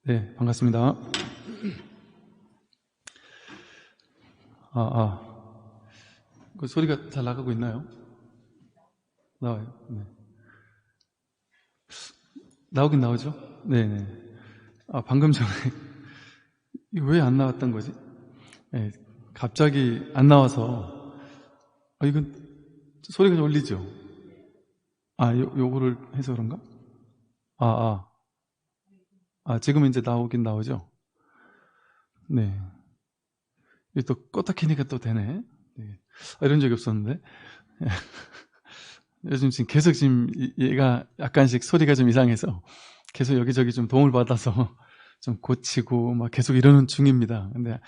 네, 반갑습니다. 그 소리가 잘 나가고 있나요? 나와요. 네. 나오긴 나오죠? 네네. 방금 전에 왜 안 나왔던 거지? 네, 갑자기 안 나와서 이건 소리가 좀 울리죠? 요거를 해서 그런가? 아, 지금 이제 나오긴 나오죠? 네. 이게 또 껐다 키니까 또 되네. 네. 이런 적이 없었는데. 요즘 지금 계속 지금 얘가 약간씩 소리가 좀 이상해서 계속 여기저기 좀 도움을 받아서 좀 고치고 막 계속 이러는 중입니다. 근데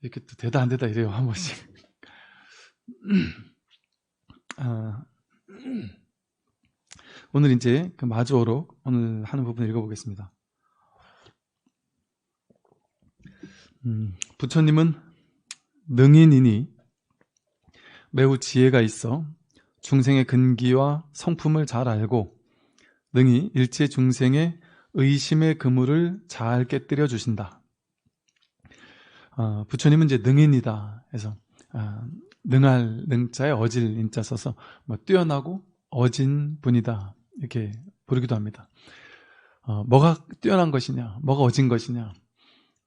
이렇게 또 되다 안 되다 이래요, 한 번씩. 오늘 이제 그 마주어록 오늘 하는 부분 읽어보겠습니다. 부처님은 능인이니 매우 지혜가 있어 중생의 근기와 성품을 잘 알고 능히 일체 중생의 의심의 그물을 잘 깨뜨려 주신다. 부처님은 이제 능인이다 해서 능할 능자에 어질 인자 써서 뛰어나고 어진 분이다 이렇게 부르기도 합니다. 뭐가 뛰어난 것이냐, 뭐가 어진 것이냐.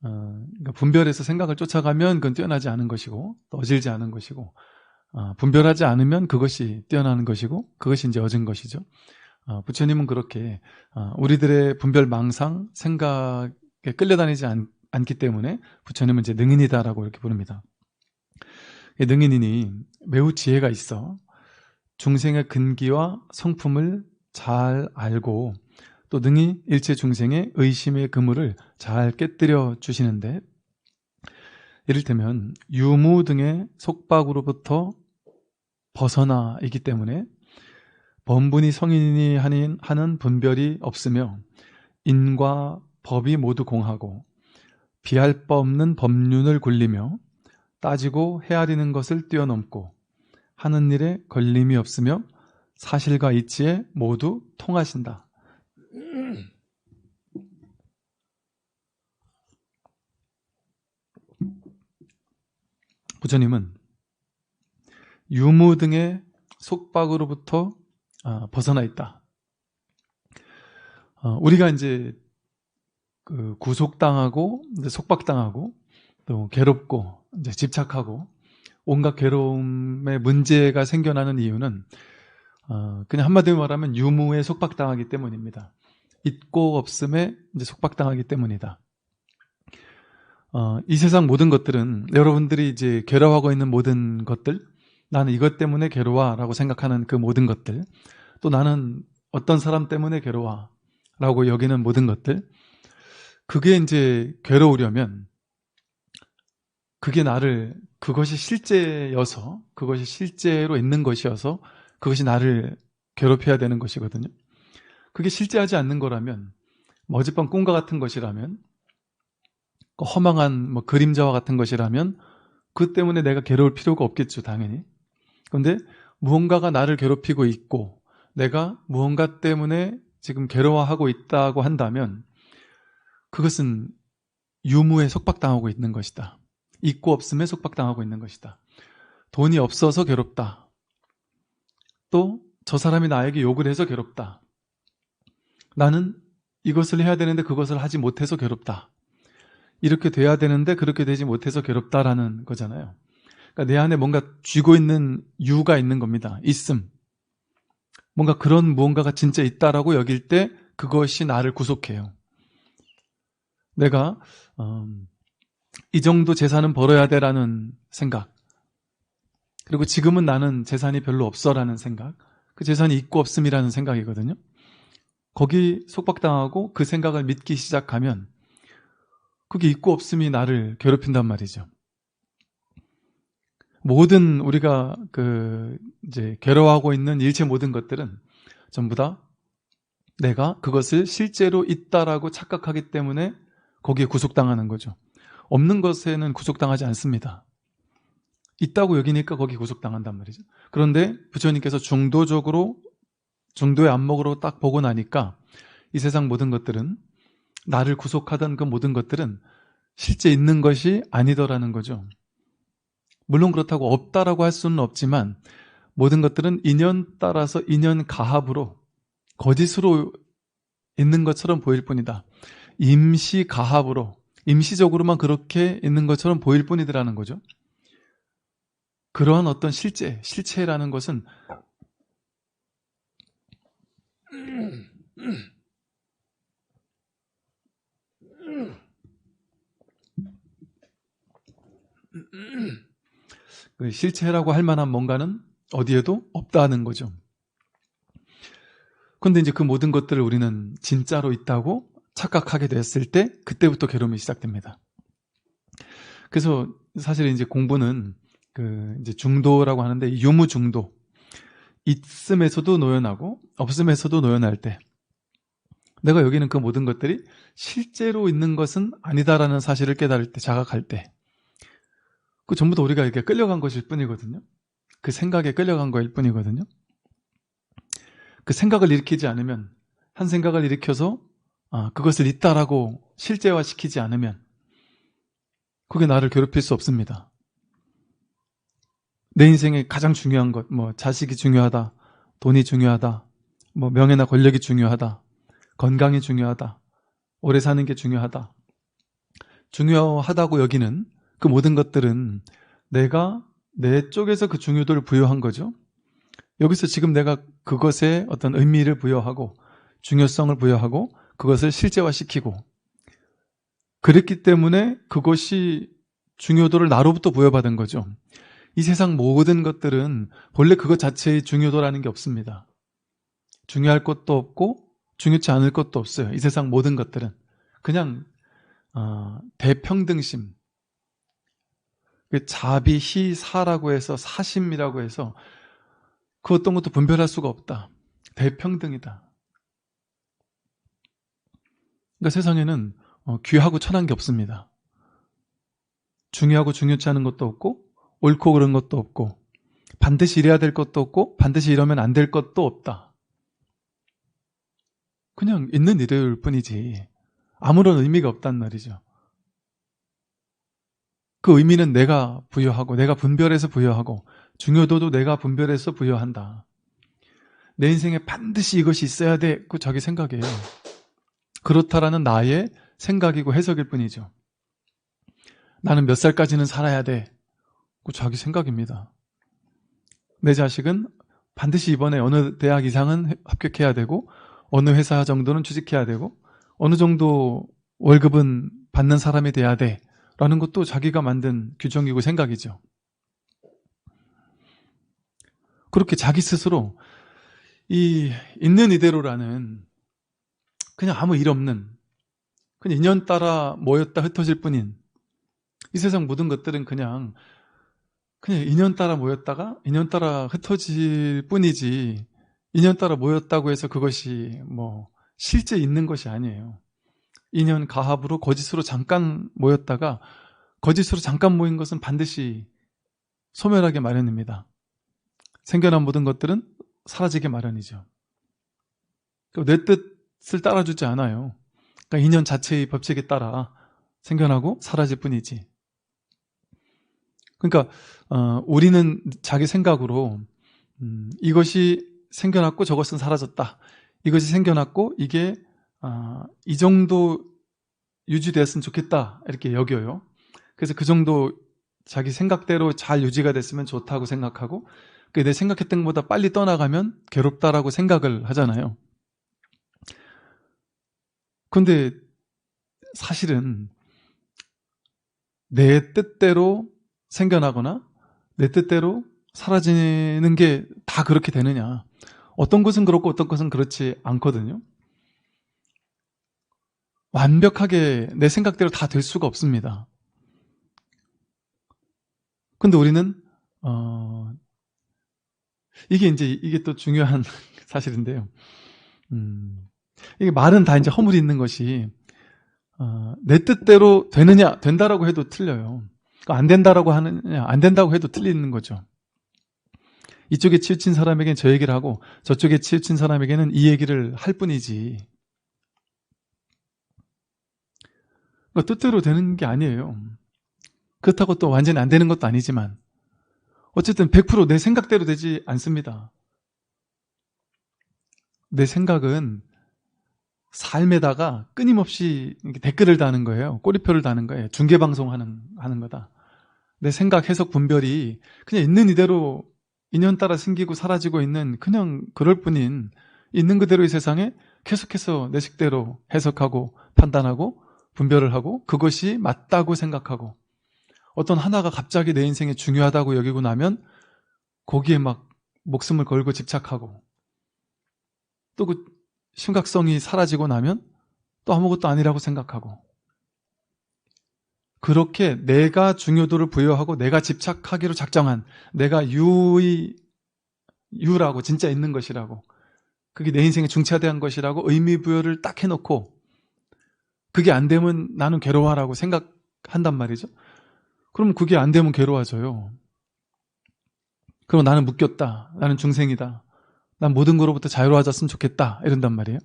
그러니까 분별해서 생각을 쫓아가면 그건 뛰어나지 않은 것이고 또 어질지 않은 것이고 분별하지 않으면 그것이 뛰어나는 것이고 그것이 이제 어진 것이죠. 부처님은 그렇게 우리들의 분별망상 생각에 끌려다니지 않기 때문에 부처님은 이제 능인이다라고 이렇게 부릅니다. 능인이니 매우 지혜가 있어 중생의 근기와 성품을 잘 알고 또 능히 일체 중생의 의심의 그물을 잘 깨뜨려 주시는데, 이를테면 유무 등의 속박으로부터 벗어나 있기 때문에 범분이 성인이 하는 분별이 없으며 인과 법이 모두 공하고 비할 바 없는 법륜을 굴리며 따지고 헤아리는 것을 뛰어넘고 하는 일에 걸림이 없으며 사실과 이치에 모두 통하신다. 부처님은 유무 등의 속박으로부터 벗어나 있다. 우리가 이제 구속당하고 속박당하고 또 괴롭고 이제 집착하고 온갖 괴로움의 문제가 생겨나는 이유는 그냥 한마디로 말하면 유무에 속박당하기 때문입니다. 있고 없음에 이제 속박당하기 때문이다. 이 세상 모든 것들은 여러분들이 이제 괴로워하고 있는 모든 것들, 나는 이것 때문에 괴로워라고 생각하는 그 모든 것들, 또 나는 어떤 사람 때문에 괴로워라고 여기는 모든 것들, 그게 이제 괴로우려면 그것이 실제여서, 그것이 실제로 있는 것이어서 그것이 나를 괴롭혀야 되는 것이거든요. 그게 실제하지 않는 거라면, 어젯밤 꿈과 같은 것이라면, 허망한 그림자와 같은 것이라면 그 때문에 내가 괴로울 필요가 없겠죠, 당연히. 그런데 무언가가 나를 괴롭히고 있고 내가 무언가 때문에 지금 괴로워하고 있다고 한다면 그것은 유무에 속박당하고 있는 것이다. 있고 없음에 속박당하고 있는 것이다. 돈이 없어서 괴롭다. 또 저 사람이 나에게 욕을 해서 괴롭다. 나는 이것을 해야 되는데 그것을 하지 못해서 괴롭다. 이렇게 돼야 되는데 그렇게 되지 못해서 괴롭다라는 거잖아요. 그러니까 내 안에 뭔가 쥐고 있는 유가 있는 겁니다. 있음. 뭔가 그런 무언가가 진짜 있다라고 여길 때 그것이 나를 구속해요. 내가 이 정도 재산은 벌어야 돼라는 생각, 그리고 지금은 나는 재산이 별로 없어라는 생각, 그 재산이 있고 없음이라는 생각이거든요. 거기 속박당하고 그 생각을 믿기 시작하면 그게 있고 없음이 나를 괴롭힌단 말이죠. 모든 우리가 이제 괴로워하고 있는 일체 모든 것들은 전부 다 내가 그것을 실제로 있다라고 착각하기 때문에 거기에 구속당하는 거죠. 없는 것에는 구속당하지 않습니다. 있다고 여기니까 거기 구속당한단 말이죠. 그런데 부처님께서 중도의 안목으로 딱 보고 나니까 이 세상 모든 것들은, 나를 구속하던 그 모든 것들은 실제 있는 것이 아니더라는 거죠. 물론 그렇다고 없다라고 할 수는 없지만 모든 것들은 인연 따라서 인연 가합으로 거짓으로 있는 것처럼 보일 뿐이다. 임시 가합으로, 임시적으로만 그렇게 있는 것처럼 보일 뿐이더라는 거죠. 그러한 어떤 실체라는 것은 그 실체라고 할 만한 뭔가는 어디에도 없다는 거죠. 근데 이제 그 모든 것들을 우리는 진짜로 있다고 착각하게 됐을 때 그때부터 괴로움이 시작됩니다. 그래서 사실 이제 공부는 그 이제 중도라고 하는데, 유무중도, 있음에서도 노연하고 없음에서도 노연할 때, 내가 여기는 그 모든 것들이 실제로 있는 것은 아니다라는 사실을 깨달을 때, 자각할 때, 그 전부 다 우리가 이렇게 끌려간 것일 뿐이거든요. 그 생각에 끌려간 거일 뿐이거든요. 그 생각을 일으키지 않으면, 한 생각을 일으켜서 그것을 있다라고 실제화시키지 않으면 그게 나를 괴롭힐 수 없습니다. 내 인생에 가장 중요한 것, 뭐 자식이 중요하다, 돈이 중요하다, 뭐 명예나 권력이 중요하다, 건강이 중요하다, 오래 사는 게 중요하다, 중요하다고 여기는 그 모든 것들은 내가 내 쪽에서 그 중요도를 부여한 거죠. 여기서 지금 내가 그것에 어떤 의미를 부여하고 중요성을 부여하고 그것을 실제화시키고, 그랬기 때문에 그것이 중요도를 나로부터 부여받은 거죠. 이 세상 모든 것들은 본래 그것 자체의 중요도라는 게 없습니다. 중요할 것도 없고 중요치 않을 것도 없어요. 이 세상 모든 것들은 그냥 대평등심, 자비, 희, 사라고 해서 사심이라고 해서 그 어떤 것도 분별할 수가 없다. 대평등이다. 그러니까 세상에는 귀하고 천한 게 없습니다. 중요하고 중요치 않은 것도 없고 옳고 그른 것도 없고 반드시 이래야 될 것도 없고 반드시 이러면 안 될 것도 없다. 그냥 있는 이래일 뿐이지 아무런 의미가 없단 말이죠. 그 의미는 내가 부여하고 내가 분별해서 부여하고 중요도도 내가 분별해서 부여한다. 내 인생에 반드시 이것이 있어야 돼, 그 자기 생각이에요. 그렇다라는 나의 생각이고 해석일 뿐이죠. 나는 몇 살까지는 살아야 돼, 그 자기 생각입니다. 내 자식은 반드시 이번에 어느 대학 이상은 합격해야 되고 어느 회사 정도는 취직해야 되고 어느 정도 월급은 받는 사람이 돼야 돼 라는 것도 자기가 만든 규정이고 생각이죠. 그렇게 자기 스스로 이 있는 이대로라는 그냥 아무 일 없는, 그냥 인연 따라 모였다 흩어질 뿐인 이 세상 모든 것들은 그냥 인연 따라 모였다가 인연 따라 흩어질 뿐이지, 인연 따라 모였다고 해서 그것이 뭐 실제 있는 것이 아니에요. 인연 가합으로 거짓으로 잠깐 모였다가 거짓으로 잠깐 모인 것은 반드시 소멸하게 마련입니다. 생겨난 모든 것들은 사라지게 마련이죠. 내 뜻을 따라주지 않아요. 그러니까 인연 자체의 법칙에 따라 생겨나고 사라질 뿐이지. 그러니까 우리는 자기 생각으로 이것이 생겨났고 저것은 사라졌다, 이것이 생겨났고 이게 이 정도 유지됐으면 좋겠다 이렇게 여겨요. 그래서 그 정도 자기 생각대로 잘 유지가 됐으면 좋다고 생각하고, 내 생각했던 것보다 빨리 떠나가면 괴롭다라고 생각을 하잖아요. 근데 사실은 내 뜻대로 생겨나거나 내 뜻대로 사라지는 게 다 그렇게 되느냐, 어떤 것은 그렇고 어떤 것은 그렇지 않거든요. 완벽하게 내 생각대로 다 될 수가 없습니다. 근데 우리는 이게 또 중요한 사실인데요. 이게 말은 다 이제 허물이 있는 것이 내 뜻대로 되느냐, 된다라고 해도 틀려요. 안 된다라고 하느냐, 안 된다고 해도 틀리는 거죠. 이쪽에 치우친 사람에게는 저 얘기를 하고 저쪽에 치우친 사람에게는 이 얘기를 할 뿐이지. 뜻대로 되는 게 아니에요. 그렇다고 또 완전히 안 되는 것도 아니지만 어쨌든 100% 내 생각대로 되지 않습니다. 내 생각은 삶에다가 끊임없이 댓글을 다는 거예요. 꼬리표를 다는 거예요. 중계방송하는 거다. 내 생각, 해석, 분별이 그냥 있는 이대로 인연 따라 생기고 사라지고 있는 그냥 그럴 뿐인 있는 그대로의 세상에 계속해서 내 식대로 해석하고 판단하고 분별을 하고 그것이 맞다고 생각하고 어떤 하나가 갑자기 내 인생에 중요하다고 여기고 나면 거기에 막 목숨을 걸고 집착하고 또 그 심각성이 사라지고 나면 또 아무것도 아니라고 생각하고 그렇게 내가 중요도를 부여하고 내가 집착하기로 작정한 내가 유라고 진짜 있는 것이라고 그게 내 인생에 중차대한 것이라고 의미 부여를 딱 해놓고 그게 안 되면 나는 괴로워라고 생각한단 말이죠. 그럼 그게 안 되면 괴로워져요. 그럼 나는 묶였다. 나는 중생이다. 난 모든 거로부터 자유로워졌으면 좋겠다. 이런단 말이에요.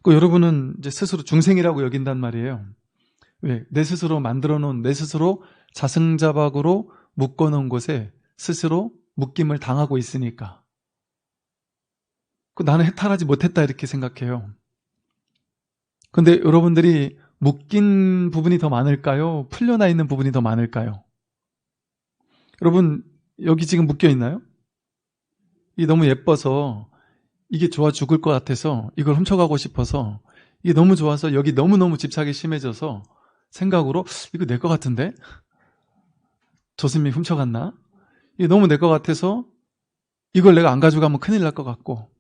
그 여러분은 이제 스스로 중생이라고 여긴단 말이에요. 왜? 내 스스로 만들어 놓은 내 스스로 자승자박으로 묶어 놓은 곳에 스스로 묶임을 당하고 있으니까. 나는 해탈하지 못했다 이렇게 생각해요. 근데 여러분들이 묶인 부분이 더 많을까요? 풀려나 있는 부분이 더 많을까요? 여러분 여기 지금 묶여 있나요? 이게 너무 예뻐서 이게 좋아 죽을 것 같아서 이걸 훔쳐가고 싶어서 이게 너무 좋아서 여기 너무너무 집착이 심해져서 생각으로 이거 내 것 같은데? 조스미 훔쳐갔나? 이게 너무 내 것 같아서 이걸 내가 안 가져가면 큰일 날 것 같고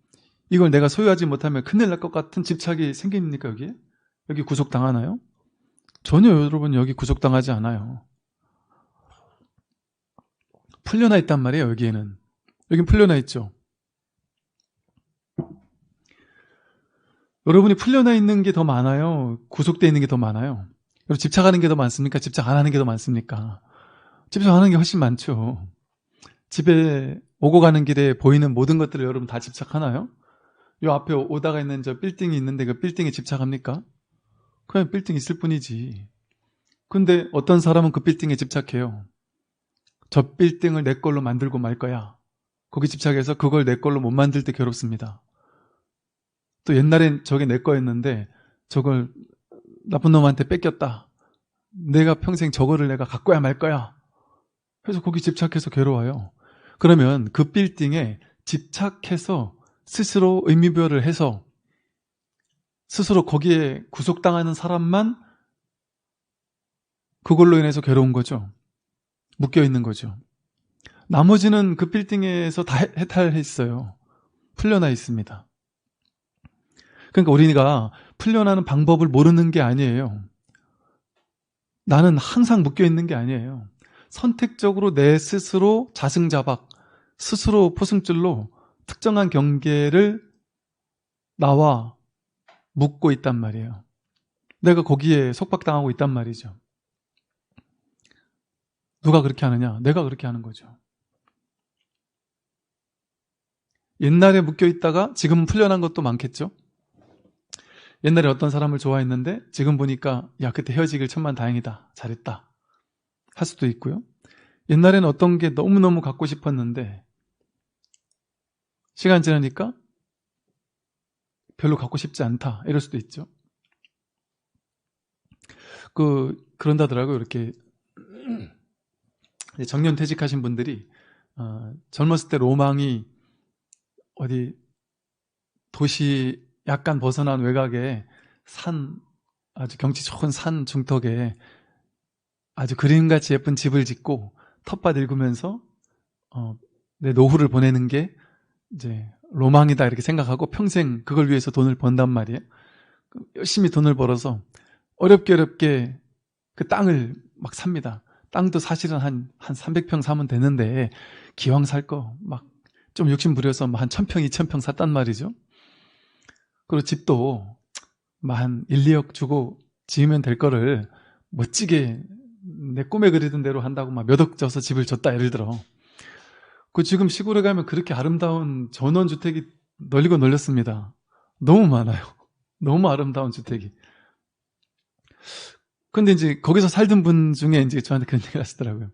이걸 내가 소유하지 못하면 큰일 날 것 같은 집착이 생깁니까 여기에? 여기 구속당하나요? 전혀 여러분 여기 구속당하지 않아요. 풀려나 있단 말이에요 여기에는. 여긴 풀려나 있죠. 여러분이 풀려나 있는 게 더 많아요? 구속되어 있는 게 더 많아요? 여러분 집착하는 게 더 많습니까? 집착 안 하는 게 더 많습니까? 집착하는 게 훨씬 많죠. 집에 오고 가는 길에 보이는 모든 것들을 여러분 다 집착하나요? 요 앞에 오다가 있는 저 빌딩이 있는데 그 빌딩에 집착합니까? 그냥 빌딩 있을 뿐이지. 근데 어떤 사람은 그 빌딩에 집착해요. 저 빌딩을 내 걸로 만들고 말 거야. 거기 집착해서 그걸 내 걸로 못 만들 때 괴롭습니다. 또 옛날엔 저게 내 거였는데 저걸 나쁜 놈한테 뺏겼다. 내가 평생 저거를 내가 갖고야 말 거야. 그래서 거기 집착해서 괴로워요. 그러면 그 빌딩에 집착해서 스스로 의미부여를 해서 스스로 거기에 구속당하는 사람만 그걸로 인해서 괴로운 거죠. 묶여있는 거죠. 나머지는 그 빌딩에서 다 해탈했어요. 풀려나 있습니다. 그러니까 우리가 풀려나는 방법을 모르는 게 아니에요. 나는 항상 묶여있는 게 아니에요. 선택적으로 내 스스로 자승자박, 스스로 포승줄로 특정한 경계를 나와 묶고 있단 말이에요. 내가 거기에 속박당하고 있단 말이죠. 누가 그렇게 하느냐? 내가 그렇게 하는 거죠. 옛날에 묶여있다가 지금은 풀려난 것도 많겠죠? 옛날에 어떤 사람을 좋아했는데 지금 보니까 야 그때 헤어지길 천만다행이다. 잘했다. 할 수도 있고요. 옛날에는 어떤 게 너무너무 갖고 싶었는데 시간 지나니까 별로 갖고 싶지 않다. 이럴 수도 있죠. 그런다더라고요. 이렇게 정년퇴직하신 분들이 젊었을 때 로망이 어디 도시 약간 벗어난 외곽에 아주 경치 좋은 산 중턱에 아주 그림같이 예쁜 집을 짓고 텃밭 일구면서 내 노후를 보내는 게 이제 로망이다 이렇게 생각하고 평생 그걸 위해서 돈을 번단 말이에요. 열심히 돈을 벌어서 어렵게 그 땅을 막 삽니다. 땅도 사실은 한 300평 사면 되는데 기왕 살 거 막 좀 욕심 부려서 한 1000평, 2000평 샀단 말이죠. 그리고 집도 한 1, 2억 주고 지으면 될 거를 멋지게 내 꿈에 그리던 대로 한다고 막 몇 억 줘서 집을 줬다 예를 들어. 그 지금 시골에 가면 그렇게 아름다운 전원주택이 널리고 널렸습니다. 너무 많아요. 너무 아름다운 주택이. 근데 이제 거기서 살던 분 중에 이제 저한테 그런 얘기를 하시더라고요.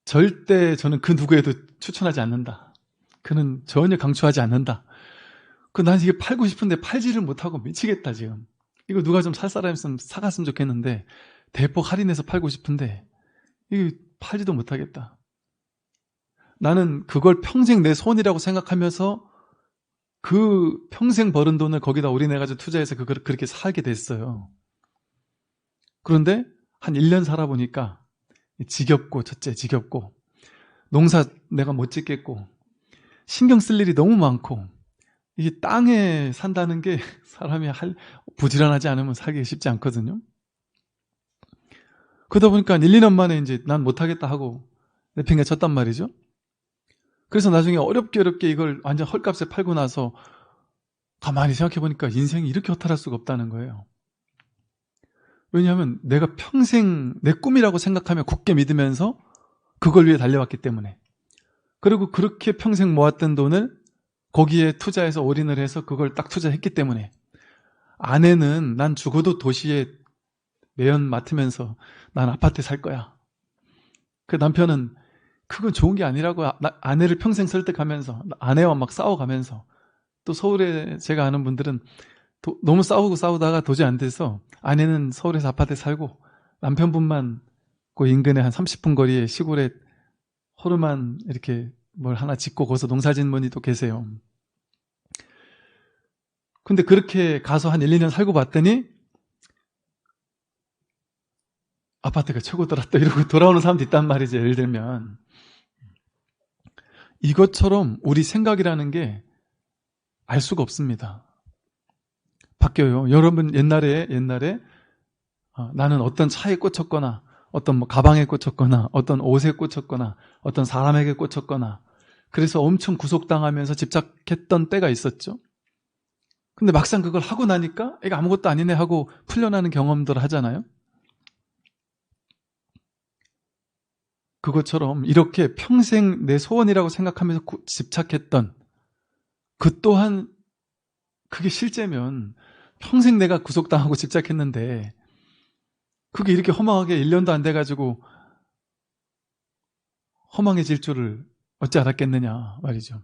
절대 저는 그 누구에도 추천하지 않는다. 그는 전혀 강추하지 않는다. 난 이게 팔고 싶은데 팔지를 못하고 미치겠다 지금. 이거 누가 좀 살 사람 있으면 사갔으면 좋겠는데 대폭 할인해서 팔고 싶은데 이거 팔지도 못하겠다. 나는 그걸 평생 내 소원이라고 생각하면서 그 평생 벌은 돈을 거기다 올인해가지고 투자해서 그걸 그렇게 살게 됐어요. 그런데 한 1년 살아보니까 지겹고, 첫째 지겹고, 농사 내가 못 짓겠고, 신경 쓸 일이 너무 많고, 이게 땅에 산다는 게 사람이 부지런하지 않으면 살기 쉽지 않거든요. 그러다 보니까 1, 2년 만에 이제 난 못하겠다 하고 내팽개쳤단 말이죠. 그래서 나중에 어렵게 이걸 완전 헐값에 팔고 나서 가만히 생각해보니까 인생이 이렇게 허탈할 수가 없다는 거예요. 왜냐하면 내가 평생 내 꿈이라고 생각하며 굳게 믿으면서 그걸 위해 달려왔기 때문에, 그리고 그렇게 평생 모았던 돈을 거기에 투자해서 올인을 해서 그걸 딱 투자했기 때문에, 아내는 난 죽어도 도시에 매연 맡으면서 난 아파트에 살 거야. 그 남편은 그건 좋은 게 아니라고 아내를 평생 설득하면서, 아내와 막 싸워가면서, 또 서울에 제가 아는 분들은 너무 싸우다가 도저히 안 돼서 아내는 서울에서 아파트에 살고 남편분만 그 인근에 한 30분 거리에 시골에 호르만 이렇게 뭘 하나 짓고 거기서 농사 짓는 분이 또 계세요. 근데 그렇게 가서 한 1, 2년 살고 봤더니 아파트가 최고더라 또 이러고 돌아오는 사람도 있단 말이죠. 예를 들면 이것처럼 우리 생각이라는 게 알 수가 없습니다. 바뀌어요. 여러분 옛날에 나는 어떤 차에 꽂혔거나 어떤 뭐 가방에 꽂혔거나 어떤 옷에 꽂혔거나 어떤 사람에게 꽂혔거나 그래서 엄청 구속당하면서 집착했던 때가 있었죠. 근데 막상 그걸 하고 나니까 이거 아무것도 아니네 하고 풀려나는 경험들을 하잖아요. 그것처럼 이렇게 평생 내 소원이라고 생각하면서 집착했던 그 또한 그게 실제면 평생 내가 구속당하고 집착했는데 그게 이렇게 허망하게 1년도 안 돼가지고 허망해질 줄을 어찌 알았겠느냐 말이죠.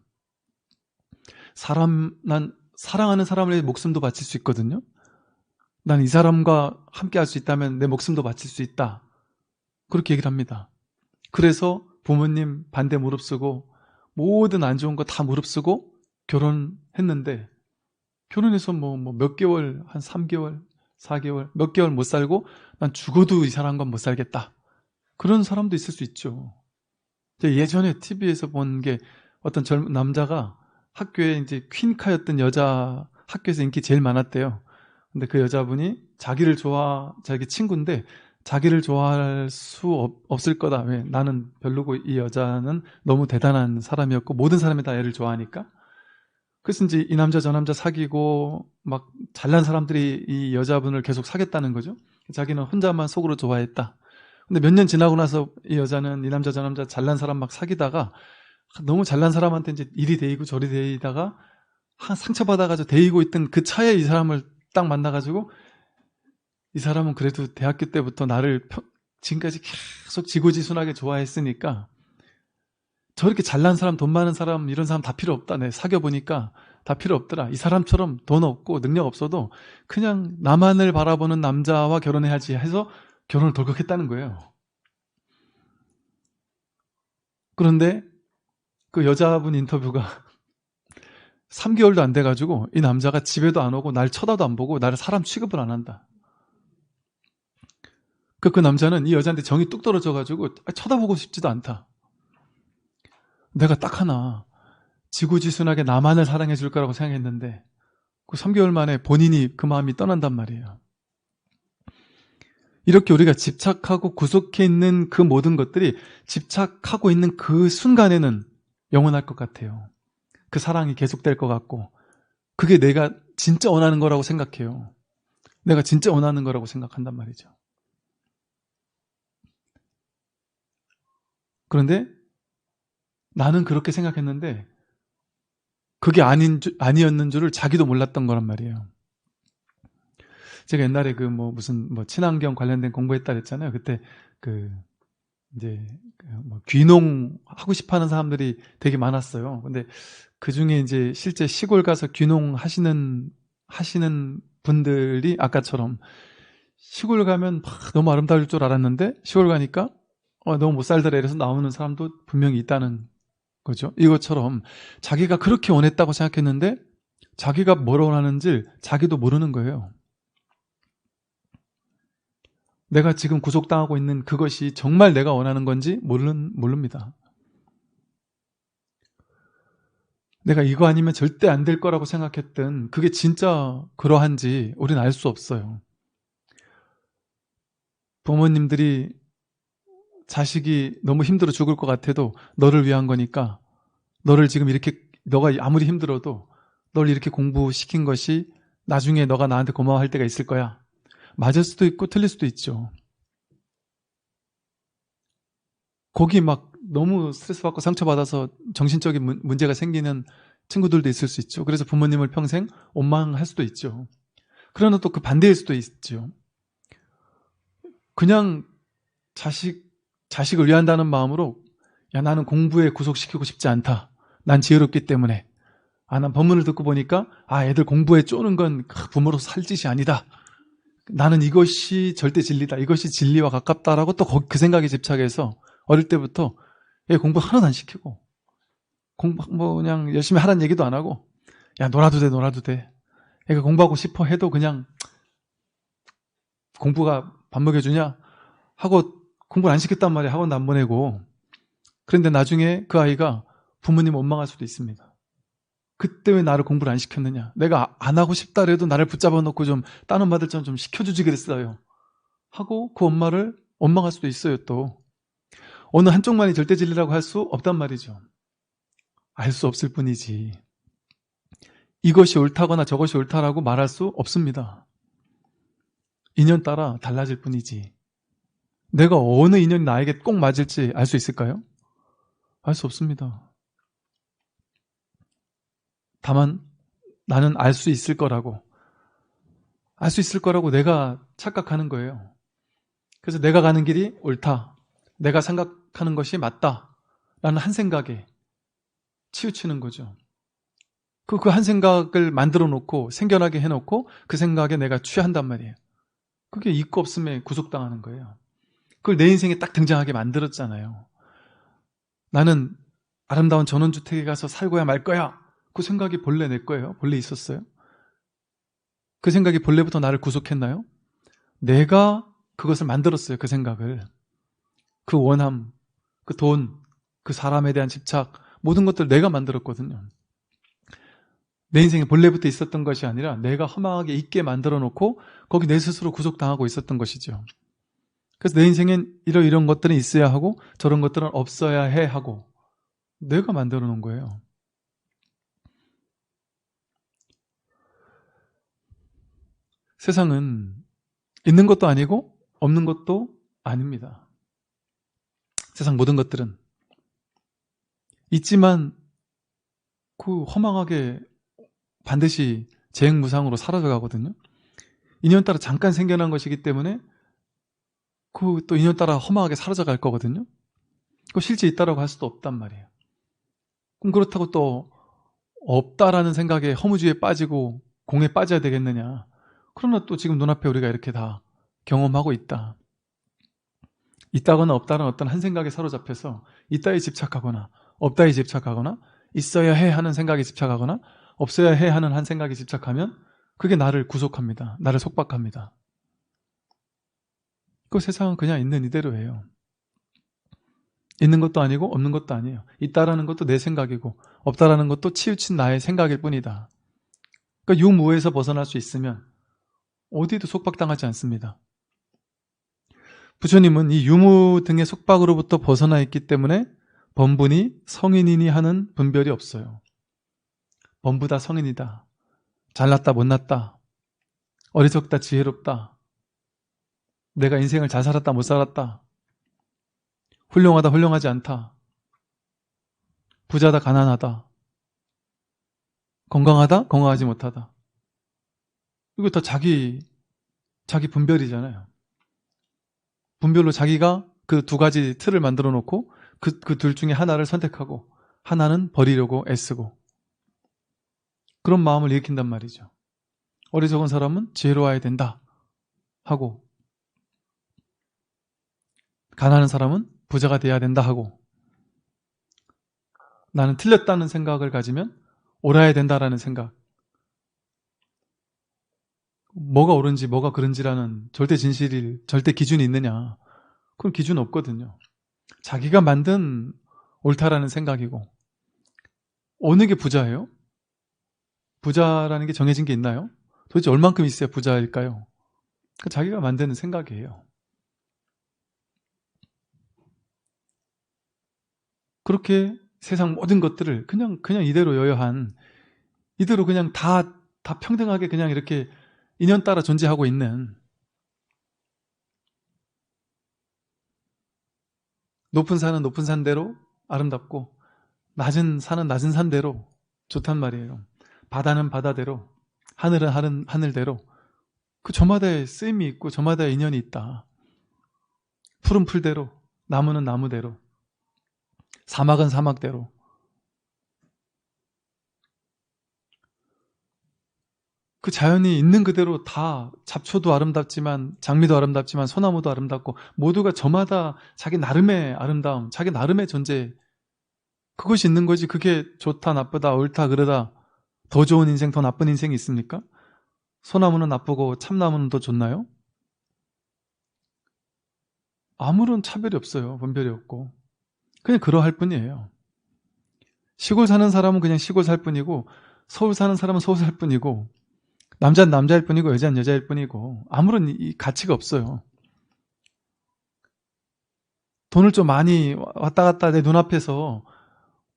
난 사랑하는 사람을 위해 목숨도 바칠 수 있거든요. 난 이 사람과 함께 할 수 있다면 내 목숨도 바칠 수 있다. 그렇게 얘기를 합니다. 그래서 부모님 반대 무릅쓰고 모든 안 좋은 거 다 무릅쓰고 결혼했는데 결혼해서 뭐 몇 개월, 한 3개월, 4개월, 몇 개월 못 살고 난 죽어도 이 사람과 못 살겠다. 그런 사람도 있을 수 있죠. 예전에 TV에서 본 게 어떤 젊은 남자가 학교에 이제 퀸카였던 여자, 학교에서 인기 제일 많았대요. 근데 그 여자분이 자기 친구인데 자기를 좋아할 수 없을 거다. 왜? 나는 별로고 이 여자는 너무 대단한 사람이었고 모든 사람이 다 얘를 좋아하니까. 그래서 이제 이 남자 저 남자 사귀고 막 잘난 사람들이 이 여자분을 계속 사귀었다는 거죠. 자기는 혼자만 속으로 좋아했다. 근데 몇 년 지나고 나서 이 여자는 이 남자 저 남자 잘난 사람 막 사귀다가 너무 잘난 사람한테 이제 이리 대이고 저리 대이다가 상처받아가지고 대이고 있던 그 차에 이 사람을 딱 만나가지고 이 사람은 그래도 대학교 때부터 나를 지금까지 계속 지고지순하게 좋아했으니까 저렇게 잘난 사람, 돈 많은 사람, 이런 사람 다 필요 없다. 내 사귀어보니까 다 필요 없더라. 이 사람처럼 돈 없고 능력 없어도 그냥 나만을 바라보는 남자와 결혼해야지 해서 결혼을 덜컥했다는 거예요. 그런데 그 여자분 인터뷰가 3개월도 안 돼가지고 이 남자가 집에도 안 오고 날 쳐다도 안 보고 나를 사람 취급을 안 한다. 그 남자는 이 여자한테 정이 뚝 떨어져가지고 쳐다보고 싶지도 않다. 내가 딱 하나 지고지순하게 나만을 사랑해 줄 거라고 생각했는데 그 3개월 만에 본인이 그 마음이 떠난단 말이에요. 이렇게 우리가 집착하고 구속해 있는 그 모든 것들이 집착하고 있는 그 순간에는 영원할 것 같아요. 그 사랑이 계속될 것 같고 그게 내가 진짜 원하는 거라고 생각해요. 내가 진짜 원하는 거라고 생각한단 말이죠. 그런데 나는 그렇게 생각했는데 그게 아니었는 줄을 자기도 몰랐던 거란 말이에요. 제가 옛날에 무슨 친환경 관련된 공부했다 그랬잖아요. 그때 이제 귀농 하고 싶어 하는 사람들이 되게 많았어요. 근데 그 중에 이제 실제 시골 가서 귀농 하시는 분들이 아까처럼 시골 가면 너무 아름다울 줄 알았는데 시골 가니까 너무 못 살더라 이래서 나오는 사람도 분명히 있다는 거죠. 이것처럼 자기가 그렇게 원했다고 생각했는데 자기가 뭘 원하는지 자기도 모르는 거예요. 내가 지금 구속당하고 있는 그것이 정말 내가 원하는 건지 모릅니다. 내가 이거 아니면 절대 안 될 거라고 생각했던 그게 진짜 그러한지 우리는 알 수 없어요. 부모님들이 자식이 너무 힘들어 죽을 것 같아도 너를 위한 거니까 너를 지금 이렇게 너가 아무리 힘들어도 널 이렇게 공부시킨 것이 나중에 너가 나한테 고마워할 때가 있을 거야. 맞을 수도 있고 틀릴 수도 있죠. 거기 막 너무 스트레스 받고 상처받아서 정신적인 문제가 생기는 친구들도 있을 수 있죠. 그래서 부모님을 평생 원망할 수도 있죠. 그러나 또 그 반대일 수도 있죠. 그냥 자식을 위한다는 마음으로 야 나는 공부에 구속시키고 싶지 않다. 난 지혜롭기 때문에. 난 법문을 듣고 보니까 애들 공부에 쪼는 건 부모로서 할 짓이 아니다. 나는 이것이 절대 진리다. 이것이 진리와 가깝다라고 또 그 생각에 집착해서 어릴 때부터 얘 공부 하나도 안 시키고 공부 그냥 열심히 하라는 얘기도 안 하고 야 놀아도 돼. 얘가 공부하고 싶어 해도 그냥 공부가 밥 먹여주냐 하고 공부를 안 시켰단 말이야. 학원도 안 보내고. 그런데 나중에 그 아이가 부모님 원망할 수도 있습니다. 그때 왜 나를 공부를 안 시켰느냐. 내가 안 하고 싶다 그래도 나를 붙잡아 놓고 좀 다운받을 좀 시켜주지 그랬어요. 하고 그 엄마를 원망할 수도 있어요. 또 어느 한쪽만이 절대 진리라고 할 수 없단 말이죠. 알 수 없을 뿐이지. 이것이 옳다거나 저것이 옳다라고 말할 수 없습니다. 인연 따라 달라질 뿐이지. 내가 어느 인연이 나에게 꼭 맞을지 알 수 있을까요? 알 수 없습니다. 다만 나는 알 수 있을 거라고 내가 착각하는 거예요. 그래서 내가 가는 길이 옳다. 내가 생각하는 것이 맞다. 라는 한 생각에 치우치는 거죠. 그 한 생각을 만들어 놓고 생겨나게 해놓고 그 생각에 내가 취한단 말이에요. 그게 있고 없음에 구속당하는 거예요. 그걸 내 인생에 딱 등장하게 만들었잖아요. 나는 아름다운 전원주택에 가서 살고야 말 거야. 그 생각이 본래 내 거예요. 본래 있었어요. 그 생각이 본래부터 나를 구속했나요? 내가 그것을 만들었어요. 그 생각을. 그 원함, 그 돈, 그 사람에 대한 집착, 모든 것들 내가 만들었거든요. 내 인생에 본래부터 있었던 것이 아니라 내가 허망하게 있게 만들어 놓고 거기 내 스스로 구속당하고 있었던 것이죠. 그래서 내 인생엔 이런 것들은 있어야 하고 저런 것들은 없어야 해 하고 내가 만들어 놓은 거예요. 세상은 있는 것도 아니고 없는 것도 아닙니다. 세상 모든 것들은 있지만 그 허망하게 반드시 재행무상으로 사라져 가거든요. 인연 따라 잠깐 생겨난 것이기 때문에 그 또 인연 따라 허망하게 사라져 갈 거거든요. 그 실제 있다라고 할 수도 없단 말이에요. 그럼 그렇다고 또 없다라는 생각에 허무주의에 빠지고 공에 빠져야 되겠느냐. 그러나 또 지금 눈앞에 우리가 이렇게 다 경험하고 있다. 있다거나 없다는 어떤 한 생각에 사로잡혀서 있다에 집착하거나 없다에 집착하거나 있어야 해 하는 생각에 집착하거나 없어야 해 하는 한 생각에 집착하면 그게 나를 구속합니다. 나를 속박합니다. 그 세상은 그냥 있는 이대로예요. 있는 것도 아니고 없는 것도 아니에요. 있다라는 것도 내 생각이고 없다라는 것도 치우친 나의 생각일 뿐이다. 그러니까 유무에서 벗어날 수 있으면 어디도 속박당하지 않습니다. 부처님은 이 유무 등의 속박으로부터 벗어나 있기 때문에 범분이 성인이니 하는 분별이 없어요. 범부다 성인이다. 잘났다 못났다. 어리석다 지혜롭다. 내가 인생을 잘 살았다 못 살았다. 훌륭하다, 훌륭하지 않다. 부자다, 가난하다. 건강하다, 건강하지 못하다. 이거 다 자기 분별이잖아요. 분별로 자기가 그 두 가지 틀을 만들어 놓고 그 둘 중에 하나를 선택하고 하나는 버리려고 애쓰고 그런 마음을 일으킨단 말이죠. 어리석은 사람은 지혜로워야 된다 하고 가난한 사람은 부자가 돼야 된다 하고 나는 틀렸다는 생각을 가지면 옳아야 된다라는 생각, 뭐가 옳은지 뭐가 그른지라는 절대 진실이 절대 기준이 있느냐, 그건 기준 없거든요. 자기가 만든 옳다라는 생각이고. 어느 게 부자예요? 부자라는 게 정해진 게 있나요? 도대체 얼만큼 있어야 부자일까요? 자기가 만드는 생각이에요. 그렇게 세상 모든 것들을 그냥 이대로 여여한, 이대로 그냥 다 평등하게 그냥 이렇게 인연 따라 존재하고 있는, 높은 산은 높은 산대로 아름답고 낮은 산은 낮은 산대로 좋단 말이에요. 바다는 바다대로, 하늘은 하늘대로, 그 저마다의 쓰임이 있고 저마다의 인연이 있다. 풀은 풀대로, 나무는 나무대로, 사막은 사막대로. 그 자연이 있는 그대로 다, 잡초도 아름답지만 장미도 아름답지만 소나무도 아름답고 모두가 저마다 자기 나름의 아름다움, 자기 나름의 존재, 그것이 있는 거지. 그게 좋다 나쁘다 옳다 그르다, 더 좋은 인생 더 나쁜 인생이 있습니까? 소나무는 나쁘고 참나무는 더 좋나요? 아무런 차별이 없어요. 분별이 없고 그냥 그러할 뿐이에요. 시골 사는 사람은 그냥 시골 살 뿐이고 서울 사는 사람은 서울 살 뿐이고 남자는 남자일 뿐이고 여자는 여자일 뿐이고 아무런 이 가치가 없어요. 돈을 좀 많이 왔다 갔다 내 눈앞에서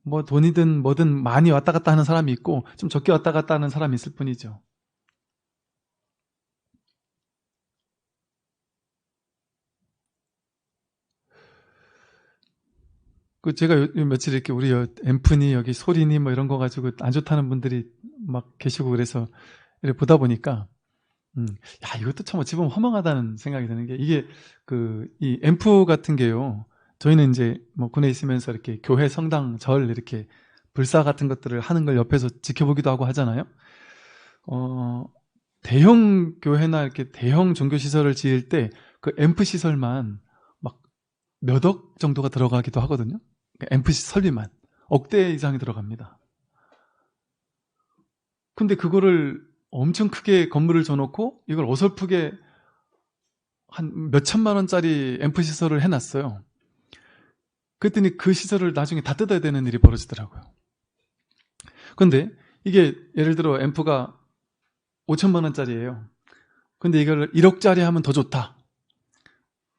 뭐 돈이든 뭐든 많이 왔다 갔다 하는 사람이 있고 좀 적게 왔다 갔다 하는 사람이 있을 뿐이죠. 그 제가 요 며칠 이렇게 우리 앰프니 여기 소리니 뭐 이런 거 가지고 안 좋다는 분들이 막 계시고 그래서 이렇게 보다 보니까 야, 이것도 참 어찌 보면 허망하다는 생각이 드는 게, 이게 이 앰프 같은 게요, 저희는 이제 뭐 군에 있으면서 이렇게 교회 성당 절 이렇게 불사 같은 것들을 하는 걸 옆에서 지켜보기도 하고 하잖아요. 대형 교회나 이렇게 대형 종교 시설을 지을 때 그 앰프 시설만 막 몇 억 정도가 들어가기도 하거든요. 앰프 설비만 억대 이상이 들어갑니다. 근데 그거를 엄청 크게 건물을 줘놓고 이걸 어설프게 한 몇천만 원짜리 앰프 시설을 해놨어요. 그랬더니 그 시설을 나중에 다 뜯어야 되는 일이 벌어지더라고요. 근데 이게 예를 들어 앰프가 5천만 원짜리예요. 근데 이걸 1억짜리 하면 더 좋다.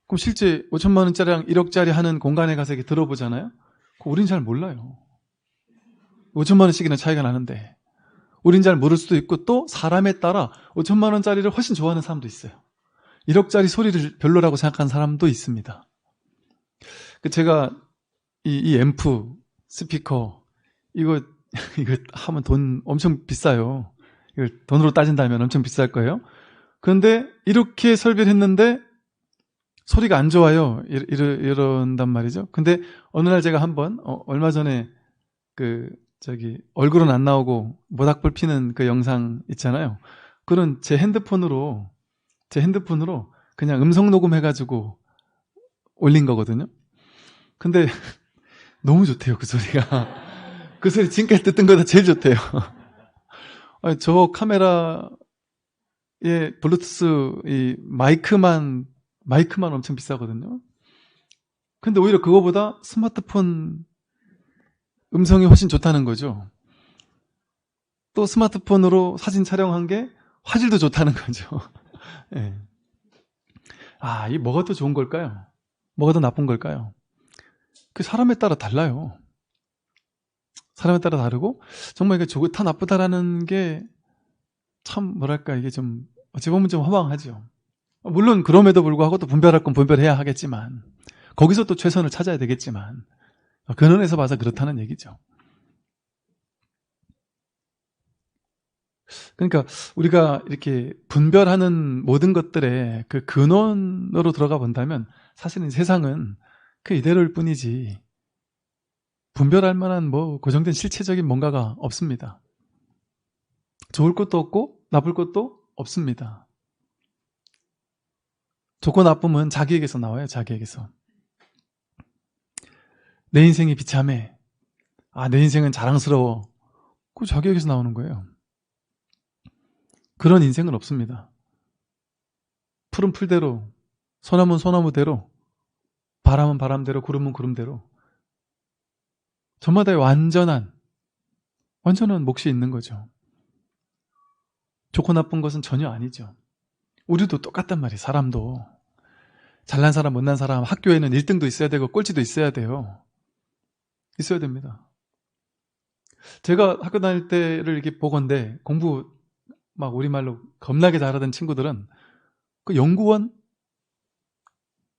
그럼 실제 5천만 원짜리랑 1억짜리 하는 공간에 가서 이렇게 들어보잖아요. 우린 잘 몰라요. 5천만 원씩이나 차이가 나는데 우린 잘 모를 수도 있고, 또 사람에 따라 5천만 원짜리를 훨씬 좋아하는 사람도 있어요. 1억짜리 소리를 별로라고 생각하는 사람도 있습니다. 제가 이 앰프, 스피커 이거 하면 돈 엄청 비싸요. 이걸 돈으로 따진다면 엄청 비쌀 거예요. 그런데 이렇게 설비를 했는데 소리가 안 좋아요. 이런단 말이죠. 근데 어느 날 제가 한번 얼마 전에 얼굴은 안 나오고 모닥불 피는 그 영상 있잖아요. 그런 제 핸드폰으로 그냥 음성 녹음해가지고 올린 거거든요. 근데 너무 좋대요, 그 소리가. 그 소리 지금까지 듣던 거다 제일 좋대요. 아니, 저 카메라에 블루투스 이 마이크만 엄청 비싸거든요. 근데 오히려 그거보다 스마트폰 음성이 훨씬 좋다는 거죠. 또 스마트폰으로 사진 촬영한 게 화질도 좋다는 거죠. 네. 이 뭐가 더 좋은 걸까요? 뭐가 더 나쁜 걸까요? 그 사람에 따라 달라요. 사람에 따라 다르고, 정말 이게 좋다 나쁘다라는 게 참 뭐랄까, 이게 좀 어찌 보면 좀 허망하죠. 물론 그럼에도 불구하고 또 분별할 건 분별해야 하겠지만, 거기서 또 최선을 찾아야 되겠지만 근원에서 봐서 그렇다는 얘기죠. 그러니까 우리가 이렇게 분별하는 모든 것들의 그 근원으로 들어가 본다면 사실은 세상은 그 이대로일 뿐이지 분별할 만한 뭐 고정된 실체적인 뭔가가 없습니다. 좋을 것도 없고 나쁠 것도 없습니다. 좋고 나쁨은 자기에게서 나와요. 자기에게서. 내 인생이 비참해. 내 인생은 자랑스러워. 그거 자기에게서 나오는 거예요. 그런 인생은 없습니다. 풀은 풀대로, 소나무는 소나무대로, 바람은 바람대로, 구름은 구름대로 저마다의 완전한 몫이 있는 거죠. 좋고 나쁜 것은 전혀 아니죠. 우리도 똑같단 말이에요. 사람도. 잘난 사람, 못난 사람, 학교에는 1등도 있어야 되고 꼴찌도 있어야 돼요. 있어야 됩니다. 제가 학교 다닐 때를 이렇게 보건대 공부 막 우리말로 겁나게 잘하던 친구들은 그 연구원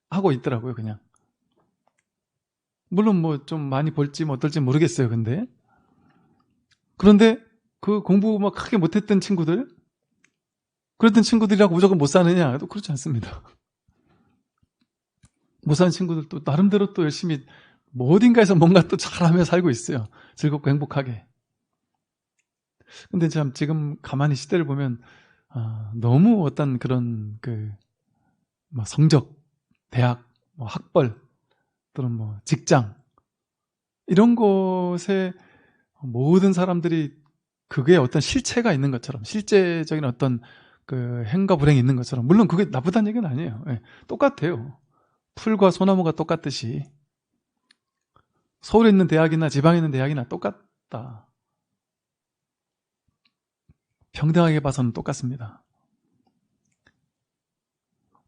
하고 있더라고요, 그냥. 물론 뭐 좀 많이 볼지 뭐 어떨지 모르겠어요, 근데. 그런데 그 공부 막 크게 못했던 친구들, 그랬던 친구들이라고 무조건 못 사느냐? 또 그렇지 않습니다. 못 사는 친구들도 나름대로 또 열심히 뭐 어딘가에서 뭔가 또 잘하며 살고 있어요. 즐겁고 행복하게. 근데 참 지금 가만히 시대를 보면 너무 어떤 그런 뭐 성적, 대학, 뭐 학벌 또는 뭐 직장 이런 곳에 모든 사람들이 그게 어떤 실체가 있는 것처럼 실제적인 어떤 그 행과 불행이 있는 것처럼 물론 그게 나쁘다는 얘기는 아니에요. 네, 똑같아요. 풀과 소나무가 똑같듯이 서울에 있는 대학이나 지방에 있는 대학이나 똑같다. 평등하게 봐서는 똑같습니다.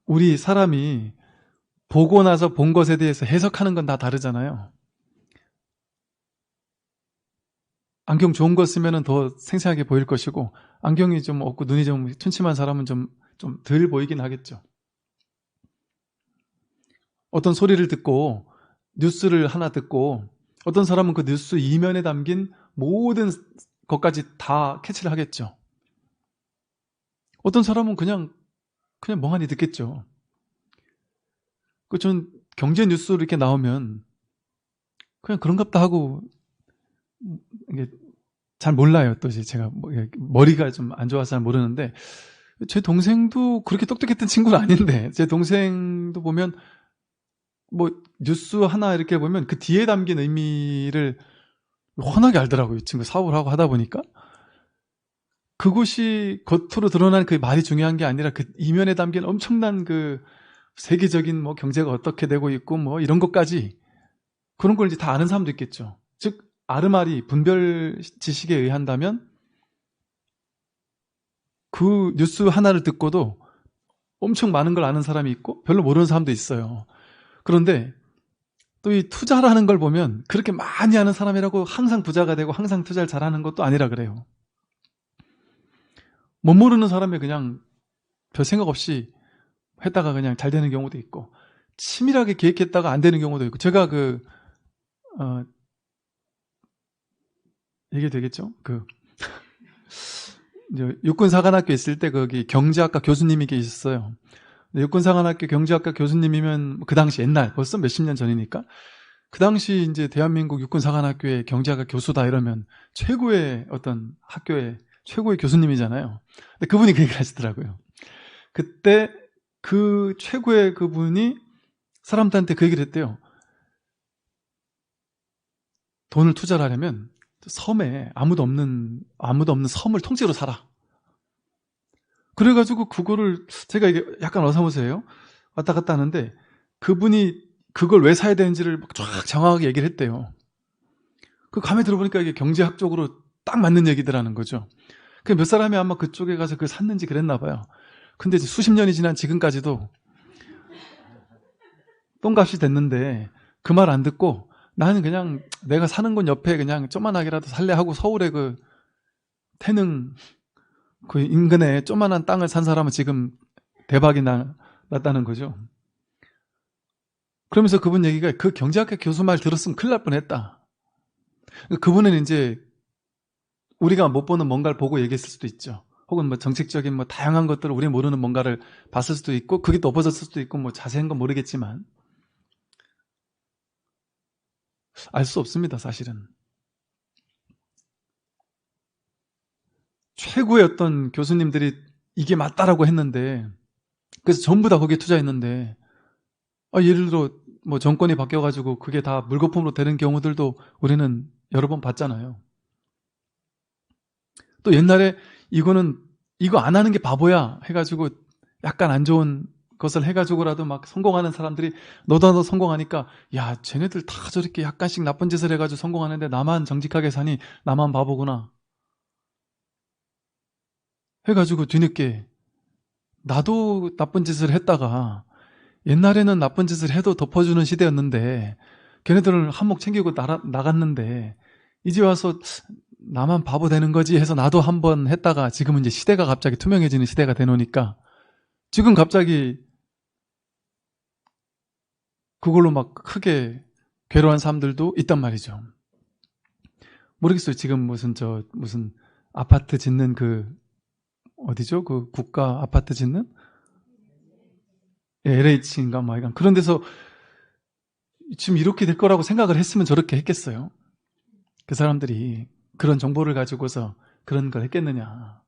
우리 사람이 보고 나서 본 것에 대해서 해석하는 건 다 다르잖아요. 안경 좋은 거 쓰면 더 생생하게 보일 것이고 안경이 좀 없고 눈이 좀 춘침한 사람은 좀 덜 보이긴 하겠죠. 어떤 소리를 듣고 뉴스를 하나 듣고 어떤 사람은 그 뉴스 이면에 담긴 모든 것까지 다 캐치를 하겠죠. 어떤 사람은 그냥 멍하니 듣겠죠. 전 경제 뉴스 이렇게 나오면 그냥 그런갑다 하고 이게 잘 몰라요. 또 제가 머리가 좀 안 좋아서 잘 모르는데 제 동생도 그렇게 똑똑했던 친구는 아닌데 제 동생도 보면 뭐 뉴스 하나 이렇게 보면 그 뒤에 담긴 의미를 훤하게 알더라고요. 이 친구 사업을 하고 하다 보니까 그것이 겉으로 드러난 그 말이 중요한 게 아니라 그 이면에 담긴 엄청난 그 세계적인 뭐 경제가 어떻게 되고 있고 뭐 이런 것까지 그런 걸 이제 다 아는 사람도 있겠죠. 즉 아르마리 분별 지식에 의한다면 그 뉴스 하나를 듣고도 엄청 많은 걸 아는 사람이 있고 별로 모르는 사람도 있어요. 그런데 또 이 투자라는 걸 보면 그렇게 많이 아는 사람이라고 항상 부자가 되고 항상 투자를 잘하는 것도 아니라 그래요. 못 모르는 사람이 그냥 별 생각 없이 했다가 그냥 잘 되는 경우도 있고 치밀하게 계획했다가 안 되는 경우도 있고 제가 이게 되겠죠? 이제 육군사관학교 있을 때 거기 경제학과 교수님이 계셨어요. 육군사관학교 경제학과 교수님이면 그 당시 옛날 벌써 몇십 년 전이니까 그 당시 이제 대한민국 육군사관학교의 경제학과 교수다 이러면 최고의 어떤 학교의 최고의 교수님이잖아요. 근데 그분이 그 얘기를 하시더라고요. 그때 그 최고의 그분이 사람들한테 그 얘기를 했대요. 돈을 투자를 하려면 섬에 아무도 없는 섬을 통째로 사라. 그래가지고 그거를 제가 이게 약간 어사무소예요. 왔다 갔다 하는데 그분이 그걸 왜 사야 되는지를 쫙 정확하게 얘기를 했대요. 그 감에 들어보니까 이게 경제학적으로 딱 맞는 얘기더라는 거죠. 그 몇 사람이 아마 그쪽에 가서 그걸 샀는지 그랬나 봐요. 근데 이제 수십 년이 지난 지금까지도 똥값이 됐는데 그 말 안 듣고 나는 그냥 내가 사는 곳 옆에 그냥 조만하게라도 살래 하고 서울에 그 태릉 그 인근에 조만한 땅을 산 사람은 지금 대박이 났다는 거죠. 그러면서 그분 얘기가 그 경제학과 교수 말 들었으면 큰일 날 뻔했다. 그분은 이제 우리가 못 보는 뭔가를 보고 얘기했을 수도 있죠. 혹은 뭐 정책적인 뭐 다양한 것들을 우리 모르는 뭔가를 봤을 수도 있고 그게 엎어졌을 수도 있고 뭐 자세한 건 모르겠지만 알 수 없습니다, 사실은. 최고의 어떤 교수님들이 이게 맞다라고 했는데 그래서 전부 다 거기에 투자했는데 예를 들어 뭐 정권이 바뀌어가지고 그게 다 물거품으로 되는 경우들도 우리는 여러 번 봤잖아요. 또 옛날에 이거 안 하는 게 바보야 해가지고 약간 안 좋은 것을 해가지고라도 막 성공하는 사람들이 너도 성공하니까 야 쟤네들 다 저렇게 약간씩 나쁜 짓을 해가지고 성공하는데 나만 정직하게 사니 나만 바보구나 해가지고 뒤늦게 나도 나쁜 짓을 했다가 옛날에는 나쁜 짓을 해도 덮어주는 시대였는데 걔네들은 한몫 챙기고 나갔는데 이제 와서 나만 바보 되는 거지 해서 나도 한번 했다가 지금은 이제 시대가 갑자기 투명해지는 시대가 되노니까 지금 갑자기 그걸로 막 크게 괴로워한 사람들도 있단 말이죠. 모르겠어요. 지금 무슨 아파트 짓는 어디죠? 그 국가 아파트 짓는? LH인가 뭐 이건 그런 데서 지금 이렇게 될 거라고 생각을 했으면 저렇게 했겠어요? 그 사람들이 그런 정보를 가지고서 그런 걸 했겠느냐.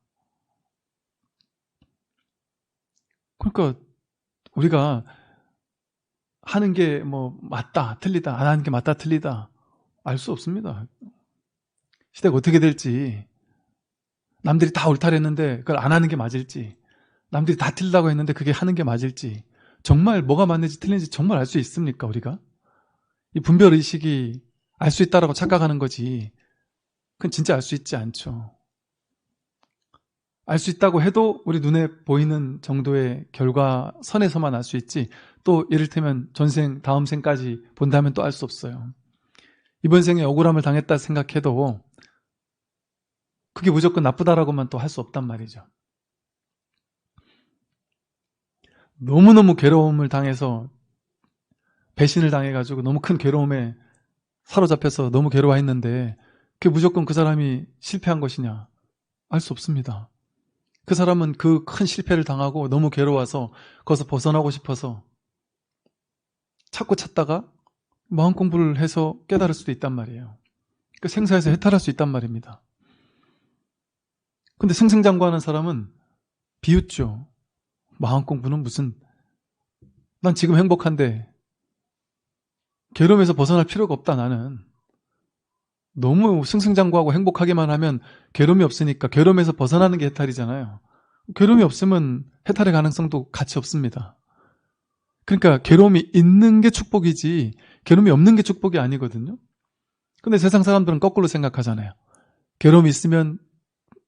그러니까 우리가 하는 게 뭐 맞다, 틀리다, 안 하는 게 맞다, 틀리다 알 수 없습니다. 시대가 어떻게 될지 남들이 다 옳다랬는데 그걸 안 하는 게 맞을지 남들이 다 틀리다고 했는데 그게 하는 게 맞을지 정말 뭐가 맞는지 틀린지 정말 알 수 있습니까 우리가? 이 분별의식이 알 수 있다라고 착각하는 거지 그건 진짜 알 수 있지 않죠. 알 수 있다고 해도 우리 눈에 보이는 정도의 결과선에서만 알 수 있지 또 이를테면 전생, 다음 생까지 본다면 또 알 수 없어요. 이번 생에 억울함을 당했다 생각해도 그게 무조건 나쁘다라고만 또 할 수 없단 말이죠. 너무너무 괴로움을 당해서 배신을 당해가지고 너무 큰 괴로움에 사로잡혀서 너무 괴로워했는데 그게 무조건 그 사람이 실패한 것이냐? 알 수 없습니다. 그 사람은 그 큰 실패를 당하고 너무 괴로워서 거기서 벗어나고 싶어서 찾다가 마음 공부를 해서 깨달을 수도 있단 말이에요. 그 생사에서 해탈할 수 있단 말입니다. 근데 승승장구하는 사람은 비웃죠. 마음 공부는 무슨 난 지금 행복한데 괴로움에서 벗어날 필요가 없다 나는. 너무 승승장구하고 행복하게만 하면 괴로움이 없으니까 괴로움에서 벗어나는 게 해탈이잖아요. 괴로움이 없으면 해탈의 가능성도 같이 없습니다. 그러니까 괴로움이 있는 게 축복이지 괴로움이 없는 게 축복이 아니거든요. 근데 세상 사람들은 거꾸로 생각하잖아요. 괴로움이 있으면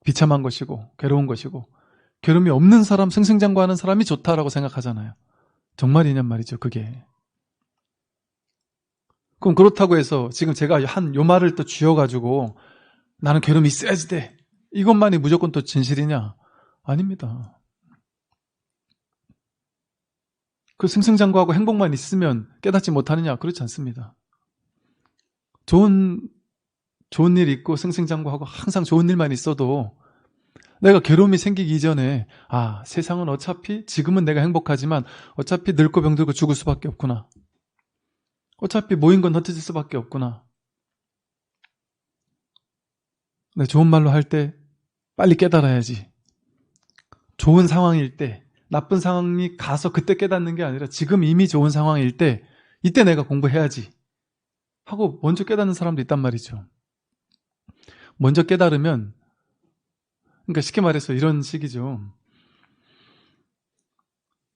비참한 것이고 괴로운 것이고 괴로움이 없는 사람, 승승장구하는 사람이 좋다라고 생각하잖아요. 정말이냔 말이죠, 그게. 그럼 그렇다고 해서 지금 제가 한 요 말을 또 쥐어가지고 나는 괴로움이 있어야지 돼. 이것만이 무조건 또 진실이냐? 아닙니다. 그 승승장구하고 행복만 있으면 깨닫지 못하느냐? 그렇지 않습니다. 좋은 일 있고 승승장구하고 항상 좋은 일만 있어도 내가 괴로움이 생기기 이전에 세상은 어차피 지금은 내가 행복하지만 어차피 늙고 병들고 죽을 수밖에 없구나. 어차피 모인 건 흩어질 수밖에 없구나. 좋은 말로 할 때 빨리 깨달아야지. 좋은 상황일 때, 나쁜 상황이 가서 그때 깨닫는 게 아니라 지금 이미 좋은 상황일 때 이때 내가 공부해야지 하고 먼저 깨닫는 사람도 있단 말이죠. 먼저 깨달으면 그러니까 쉽게 말해서 이런 식이죠.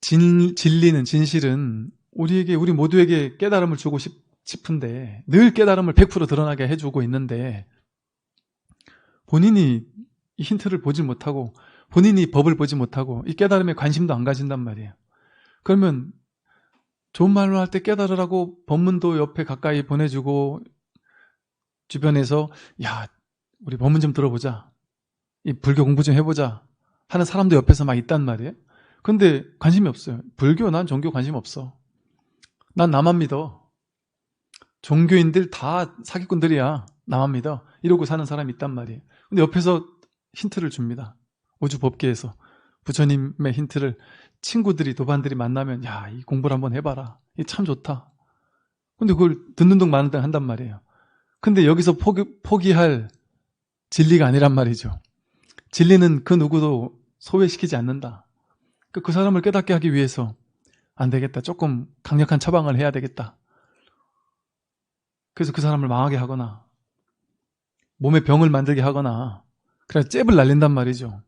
진리는 진실은 우리 모두에게 깨달음을 주고 싶은데 늘 깨달음을 100% 드러나게 해주고 있는데 본인이 이 힌트를 보지 못하고 본인이 법을 보지 못하고 이 깨달음에 관심도 안 가진단 말이에요. 그러면 좋은 말로 할 때 깨달으라고 법문도 옆에 가까이 보내주고 주변에서 야 우리 법문 좀 들어보자. 이 불교 공부 좀 해보자 하는 사람도 옆에서 막 있단 말이에요. 근데 관심이 없어요. 불교 난 종교 관심 없어. 난 나만 믿어. 종교인들 다 사기꾼들이야. 나만 믿어. 이러고 사는 사람이 있단 말이에요. 근데 옆에서 힌트를 줍니다. 우주 법계에서 부처님의 힌트를 친구들이 도반들이 만나면 야, 이 공부를 한번 해봐라. 이게 참 좋다. 근데 그걸 듣는 둥 마는 둥 한단 말이에요. 근데 여기서 포기할 진리가 아니란 말이죠. 진리는 그 누구도 소외시키지 않는다. 그 사람을 깨닫게 하기 위해서 안 되겠다. 조금 강력한 처방을 해야 되겠다. 그래서 그 사람을 망하게 하거나 몸에 병을 만들게 하거나 그래 잽을 날린단 말이죠.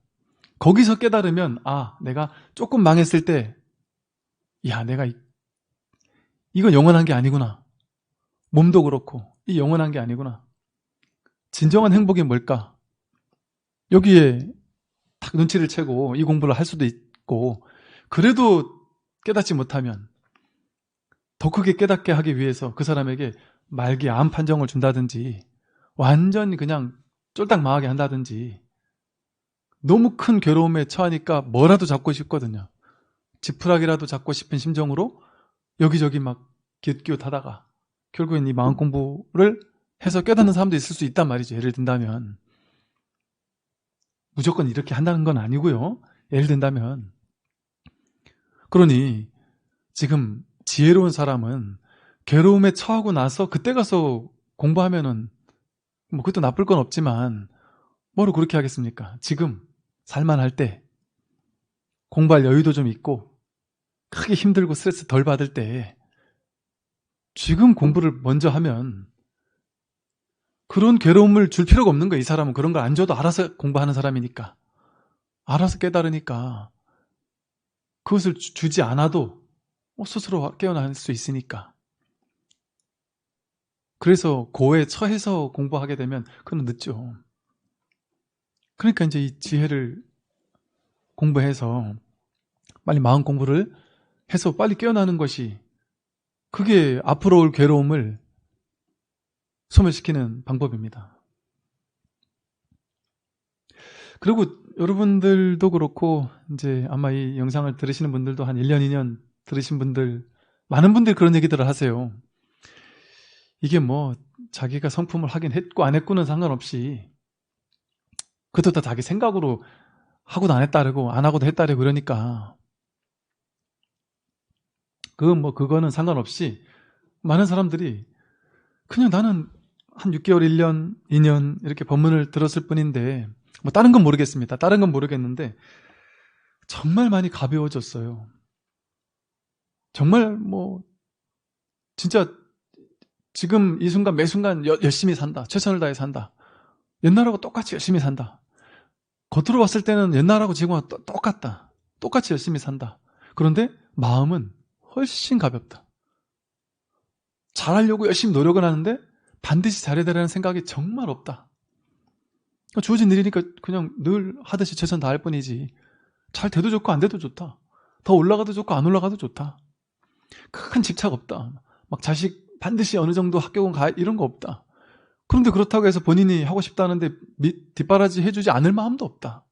거기서 깨달으면 아, 내가 조금 망했을 때 야, 내가 이건 영원한 게 아니구나. 몸도 그렇고 이 영원한 게 아니구나. 진정한 행복이 뭘까? 여기에 딱 눈치를 채고 이 공부를 할 수도 있고 그래도 깨닫지 못하면 더 크게 깨닫게 하기 위해서 그 사람에게 말기 암 판정을 준다든지 완전히 그냥 쫄딱 망하게 한다든지 너무 큰 괴로움에 처하니까 뭐라도 잡고 싶거든요. 지푸라기라도 잡고 싶은 심정으로 여기저기 막 기웃기웃하다가 결국엔 이 마음 공부를 해서 깨닫는 사람도 있을 수 있단 말이죠. 예를 든다면 무조건 이렇게 한다는 건 아니고요. 예를 든다면 그러니 지금 지혜로운 사람은 괴로움에 처하고 나서 그때 가서 공부하면은 뭐 그것도 나쁠 건 없지만 뭐로 그렇게 하겠습니까? 지금 살만할 때 공부할 여유도 좀 있고 크게 힘들고 스트레스 덜 받을 때 지금 공부를 먼저 하면 그런 괴로움을 줄 필요가 없는 거예요. 이 사람은 그런 걸 안 줘도 알아서 공부하는 사람이니까 알아서 깨달으니까 그것을 주지 않아도 스스로 깨어날 수 있으니까. 그래서 고에 처해서 공부하게 되면 그건 늦죠. 그러니까 이제 이 지혜를 공부해서 빨리 마음 공부를 해서 빨리 깨어나는 것이 그게 앞으로 올 괴로움을 소멸시키는 방법입니다. 그리고 여러분들도 그렇고 이제 아마 이 영상을 들으시는 분들도 한 1년, 2년 들으신 분들 많은 분들이 그런 얘기들을 하세요. 이게 뭐 자기가 성품을 하긴 했고 안 했고는 상관없이 그것도 다 자기 생각으로 하고도 안 했다르고 안 하고도 했다르고 그러니까 그거는 상관없이 많은 사람들이 그냥 나는 한 6개월, 1년, 2년 이렇게 법문을 들었을 뿐인데 뭐 다른 건 모르겠습니다. 다른 건 모르겠는데 정말 많이 가벼워졌어요. 정말 뭐 진짜 지금 이 순간 매 순간 열심히 산다. 최선을 다해 산다. 옛날하고 똑같이 열심히 산다. 겉으로 봤을 때는 옛날하고 지금하고 똑같다. 똑같이 열심히 산다. 그런데 마음은 훨씬 가볍다. 잘하려고 열심히 노력을 하는데 반드시 잘해야 되라는 생각이 정말 없다. 주어진 일이니까 그냥 늘 하듯이 최선 다할 뿐이지. 잘 돼도 좋고 안 돼도 좋다. 더 올라가도 좋고 안 올라가도 좋다. 큰 집착 없다. 막 자식 반드시 어느 정도 합격은 가 이런 거 없다. 그런데 그렇다고 해서 본인이 하고 싶다는데 뒷바라지 해주지 않을 마음도 없다.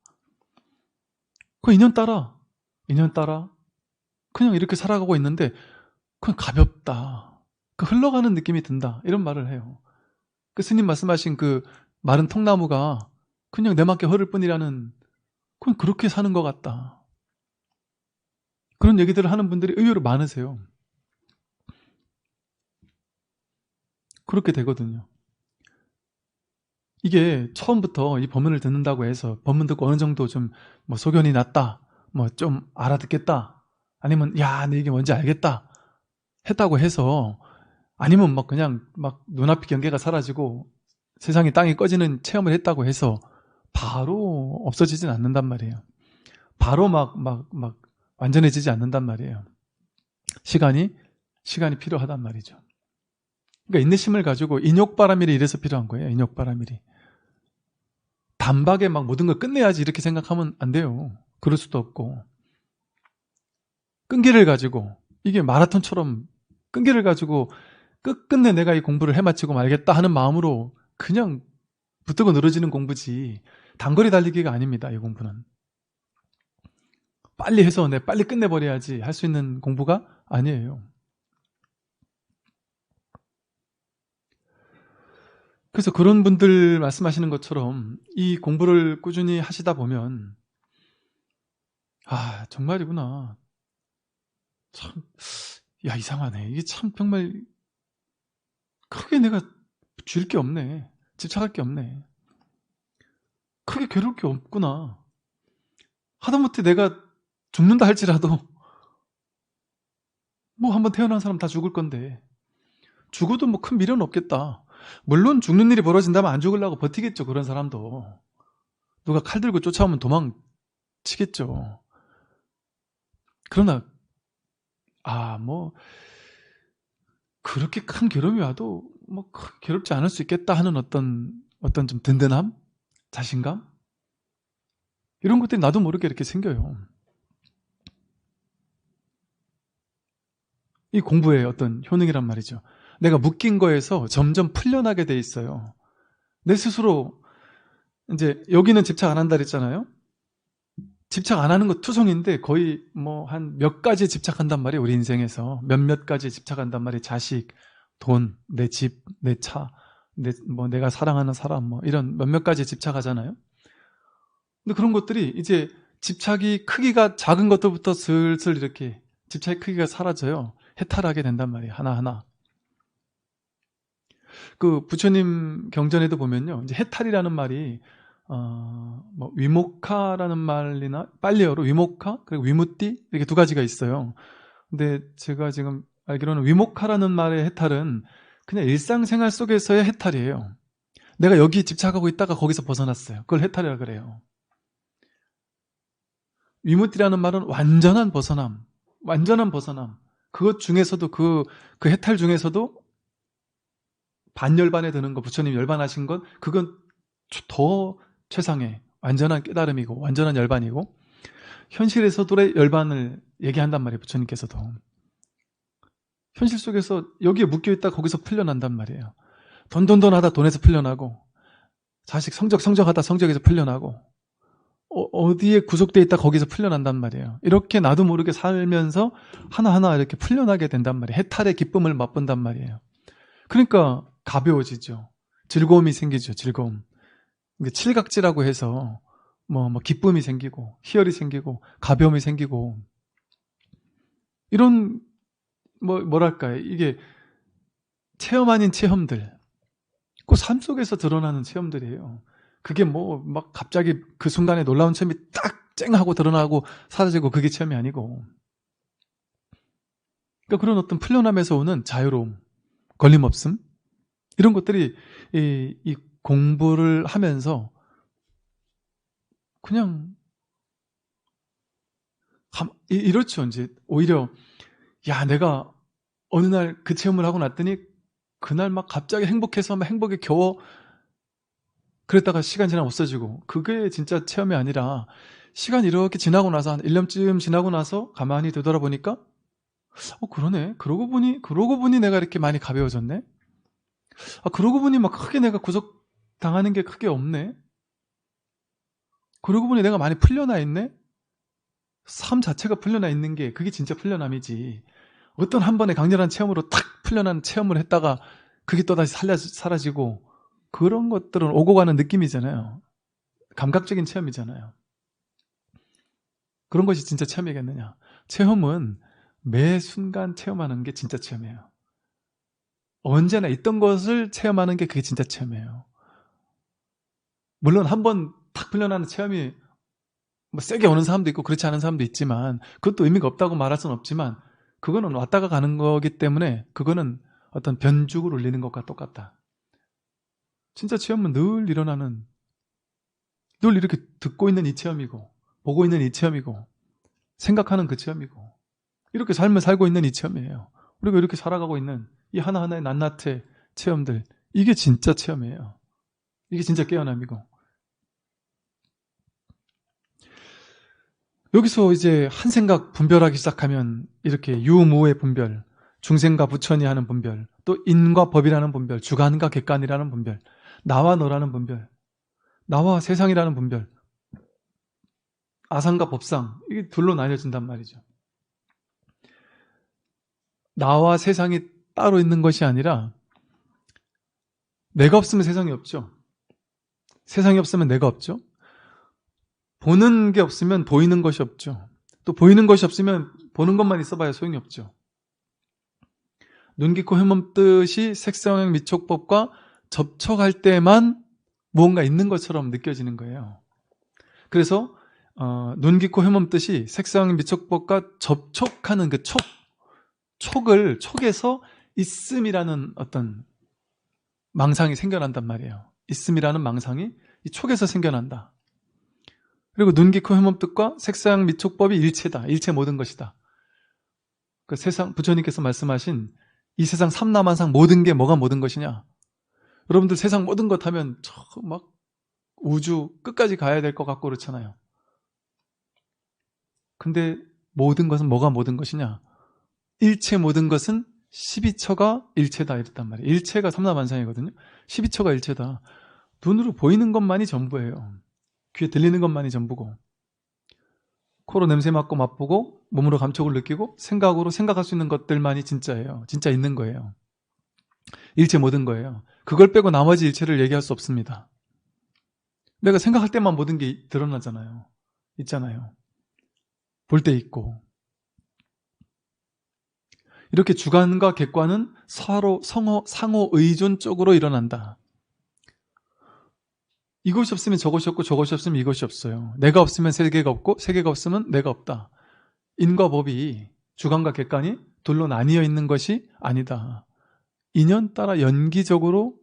그 인연 따라 그냥 이렇게 살아가고 있는데 그냥 가볍다. 그 흘러가는 느낌이 든다. 이런 말을 해요. 그 스님 말씀하신 그 마른 통나무가 그냥 내맞게 흐를 뿐이라는 그냥 그렇게 사는 것 같다. 그런 얘기들을 하는 분들이 의외로 많으세요. 그렇게 되거든요. 이게 처음부터 이 법문을 듣는다고 해서 법문 듣고 어느 정도 좀 뭐 소견이 났다, 뭐 좀 알아듣겠다, 아니면 야, 내 이게 뭔지 알겠다 했다고 해서 아니면 막 그냥 막 눈앞이 경계가 사라지고 세상이 땅이 꺼지는 체험을 했다고 해서 바로 없어지진 않는단 말이에요. 바로 막 완전해지지 않는단 말이에요. 시간이 필요하단 말이죠. 그러니까 인내심을 가지고 인욕바라밀이 이래서 필요한 거예요. 인욕바라밀이. 단박에 막 모든 걸 끝내야지 이렇게 생각하면 안 돼요. 그럴 수도 없고. 끈기를 가지고 이게 마라톤처럼 끈기를 가지고 끝끝내 내가 이 공부를 해마치고 말겠다 하는 마음으로 그냥 붙들고 늘어지는 공부지 단거리 달리기가 아닙니다. 이 공부는. 빨리 해서 빨리 끝내버려야지 할 수 있는 공부가 아니에요. 그래서 그런 분들 말씀하시는 것처럼 이 공부를 꾸준히 하시다 보면 정말이구나. 참, 이상하네. 이게 참 정말 크게 내가 줄 게 없네. 집착할 게 없네. 크게 괴로울 게 없구나. 하다못해 내가 죽는다 할지라도 뭐 한번 태어난 사람 다 죽을 건데 죽어도 뭐 큰 미련은 없겠다. 물론 죽는 일이 벌어진다면 안 죽으려고 버티겠죠. 그런 사람도. 누가 칼 들고 쫓아오면 도망치겠죠. 그러나 뭐 그렇게 큰 괴로움이 와도 뭐 괴롭지 않을 수 있겠다 하는 어떤 좀 든든함? 자신감? 이런 것들이 나도 모르게 이렇게 생겨요. 이 공부의 어떤 효능이란 말이죠. 내가 묶인 거에서 점점 풀려나게 돼 있어요. 내 스스로 이제 여기는 집착 안 한다 그랬잖아요. 집착 안 하는 거 투성인데 거의 뭐 한 몇 가지 집착한단 말이에요. 우리 인생에서 몇몇 가지 집착한단 말이에요. 자식, 돈, 내 집, 내 차, 내가 사랑하는 사람 뭐 이런 몇몇 가지 집착하잖아요. 근데 그런 것들이 이제 집착이 크기가 작은 것들부터 슬슬 이렇게 집착의 크기가 사라져요. 해탈하게 된단 말이에요. 하나하나. 그 부처님 경전에도 보면요. 이제 해탈이라는 말이 뭐 위모카라는 말이나 빨리어로 위모카 그리고 위무띠 이렇게 두 가지가 있어요. 근데 제가 지금 알기로는 위모카라는 말의 해탈은 그냥 일상생활 속에서의 해탈이에요. 내가 여기 집착하고 있다가 거기서 벗어났어요. 그걸 해탈이라 그래요. 위무띠라는 말은 완전한 벗어남. 그것 중에서도 그 해탈 중에서도 반열반에 드는 거, 부처님 열반하신 것, 그건 더 최상의 완전한 깨달음이고 완전한 열반이고 현실에서도의 열반을 얘기한단 말이에요. 부처님께서도 현실 속에서 여기에 묶여있다 거기서 풀려난단 말이에요. 돈 하다 돈에서 풀려나고 자식 성적하다 성적에서 풀려나고 어디에 구속돼 있다 거기서 풀려난단 말이에요. 이렇게 나도 모르게 살면서 하나하나 이렇게 풀려나게 된단 말이에요. 해탈의 기쁨을 맛본단 말이에요. 그러니까 가벼워지죠. 즐거움이 생기죠. 즐거움. 칠각지라고 해서 뭐 기쁨이 생기고 희열이 생기고 가벼움이 생기고 이런 뭐랄까요. 이게 체험 아닌 체험들. 그 삶 속에서 드러나는 체험들이에요. 그게 막 갑자기 그 순간에 놀라운 체험이 딱 쨍하고 드러나고 사라지고 그게 체험이 아니고. 그러니까 그런 어떤 풀려남에서 오는 자유로움, 걸림없음 이런 것들이 이 공부를 하면서 그냥 이렇죠. 이제 오히려 내가 어느 날 그 체험을 하고 났더니 그날 막 갑자기 행복해서 막 행복에 겨워 그랬다가 시간 지나면 없어지고 그게 진짜 체험이 아니라 시간 이렇게 지나고 나서 한 1년쯤 지나고 나서 가만히 되돌아보니까 그러네. 그러고 보니 내가 이렇게 많이 가벼워졌네. 그러고 보니 막 크게 내가 구속당하는 게 크게 없네. 그러고 보니 내가 많이 풀려나 있네. 삶 자체가 풀려나 있는 게 그게 진짜 풀려남이지. 어떤 한 번의 강렬한 체험으로 탁 풀려난 체험을 했다가 그게 또다시 사라지고 그런 것들은 오고 가는 느낌이잖아요. 감각적인 체험이잖아요. 그런 것이 진짜 체험이겠느냐. 체험은 매 순간 체험하는 게 진짜 체험이에요. 언제나 있던 것을 체험하는 게 그게 진짜 체험이에요. 물론 한 번 탁 풀려나는 체험이 세게 오는 사람도 있고 그렇지 않은 사람도 있지만 그것도 의미가 없다고 말할 수는 없지만 그거는 왔다가 가는 거기 때문에 그거는 어떤 변죽을 울리는 것과 똑같다. 진짜 체험은 늘 일어나는, 늘 이렇게 듣고 있는 이 체험이고 보고 있는 이 체험이고 생각하는 그 체험이고 이렇게 삶을 살고 있는 이 체험이에요. 우리가 이렇게 살아가고 있는 이 하나하나의 낱낱의 체험들, 이게 진짜 체험이에요. 이게 진짜 깨어남이고. 여기서 이제 한 생각 분별하기 시작하면 이렇게 유무의 분별, 중생과 부처니 하는 분별, 또 인과 법이라는 분별, 주관과 객관이라는 분별, 나와 너라는 분별, 나와 세상이라는 분별, 아상과 법상, 이게 둘로 나뉘어진단 말이죠. 나와 세상이 따로 있는 것이 아니라 내가 없으면 세상이 없죠. 세상이 없으면 내가 없죠. 보는 게 없으면 보이는 것이 없죠. 또 보이는 것이 없으면 보는 것만 있어봐야 소용이 없죠. 눈, 귀, 코, 혀몸, 뜻이 색상형 미촉법과 접촉할 때만 무언가 있는 것처럼 느껴지는 거예요. 그래서 눈, 귀, 코, 혀몸, 뜻이 색상형 미촉법과 접촉하는 그 촉에서 있음이라는 어떤 망상이 생겨난단 말이에요. 있음이라는 망상이 이 촉에서 생겨난다. 그리고 눈, 귀, 코, 혀몸, 뜻과 색상, 미촉법이 일체다. 일체 모든 것이다. 그 세상, 부처님께서 말씀하신 이 세상 삼라만상 모든 게 뭐가 모든 것이냐? 여러분들 세상 모든 것 하면 저 막 우주 끝까지 가야 될 것 같고 그렇잖아요. 근데 모든 것은 뭐가 모든 것이냐? 일체 모든 것은 12처가 일체다 이랬단 말이에요. 일체가 삼라만상이거든요. 12처가 일체다. 눈으로 보이는 것만이 전부예요. 귀에 들리는 것만이 전부고, 코로 냄새 맡고 맛보고 몸으로 감촉을 느끼고 생각으로 생각할 수 있는 것들만이 진짜예요. 진짜 있는 거예요. 일체 모든 거예요. 그걸 빼고 나머지 일체를 얘기할 수 없습니다. 내가 생각할 때만 모든 게 드러나잖아요. 있잖아요. 볼 때 있고. 이렇게 주관과 객관은 서로 상호 의존적으로 일어난다. 이것이 없으면 저것이 없고 저것이 없으면 이것이 없어요. 내가 없으면 세계가 없고 세계가 없으면 내가 없다. 인과 법이, 주관과 객관이 둘로 나뉘어 있는 것이 아니다. 인연 따라 연기적으로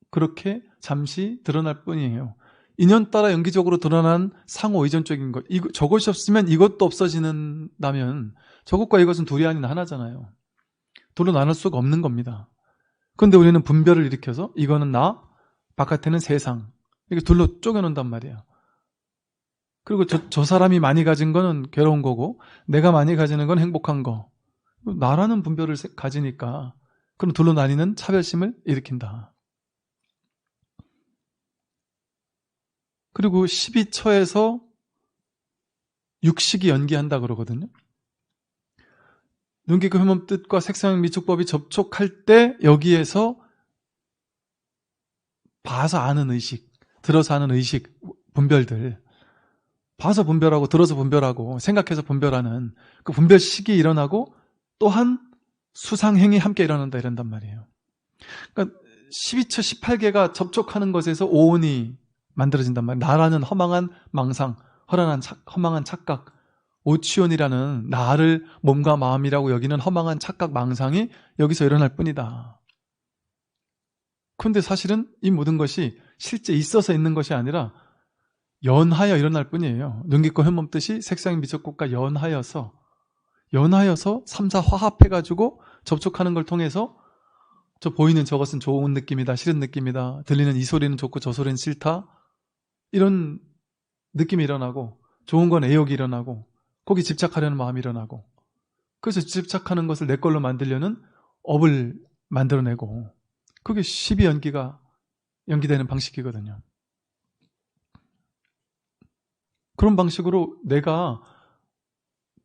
그렇게 잠시 드러날 뿐이에요. 인연 따라 연기적으로 드러난 상호 의존적인 것. 저것이 없으면 이것도 없어지는다면 저것과 이것은 둘이 아닌 하나잖아요. 둘로 나눌 수가 없는 겁니다. 그런데 우리는 분별을 일으켜서 이거는 나, 바깥에는 세상. 이렇게 둘로 쪼개놓는단 말이에요. 그리고 저 사람이 많이 가진 거는 괴로운 거고 내가 많이 가지는 건 행복한 거. 나라는 분별을 가지니까 그럼 둘로 나뉘는 차별심을 일으킨다. 그리고 12처에서 육식이 연기한다 그러거든요. 눈, 귀, 코, 혀몸, 뜻과 색상, 미촉법이 접촉할 때 여기에서 봐서 아는 의식, 들어서 아는 의식, 분별들, 봐서 분별하고 들어서 분별하고 생각해서 분별하는 그 분별식이 일어나고 또한 수상행이 함께 일어난다 이런단 말이에요. 그러니까 12처 18개가 접촉하는 것에서 오온이 만들어진단 말이에요. 나라는 허망한 망상, 허망한 착각, 오치온이라는 나를 몸과 마음이라고 여기는 허망한 착각, 망상이 여기서 일어날 뿐이다. 그런데 사실은 이 모든 것이 실제 있어서 있는 것이 아니라 연하여 일어날 뿐이에요. 눈, 귀, 코, 혀몸, 뜻이 색상, 미촉법과 연하여서 삼사 화합해가지고 접촉하는 걸 통해서 저 보이는 저것은 좋은 느낌이다, 싫은 느낌이다, 들리는 이 소리는 좋고 저 소리는 싫다, 이런 느낌이 일어나고 좋은 건 애욕이 일어나고 거기 집착하려는 마음이 일어나고 그래서 집착하는 것을 내 걸로 만들려는 업을 만들어내고 그게 12연기가 연기되는 방식이거든요. 그런 방식으로 내가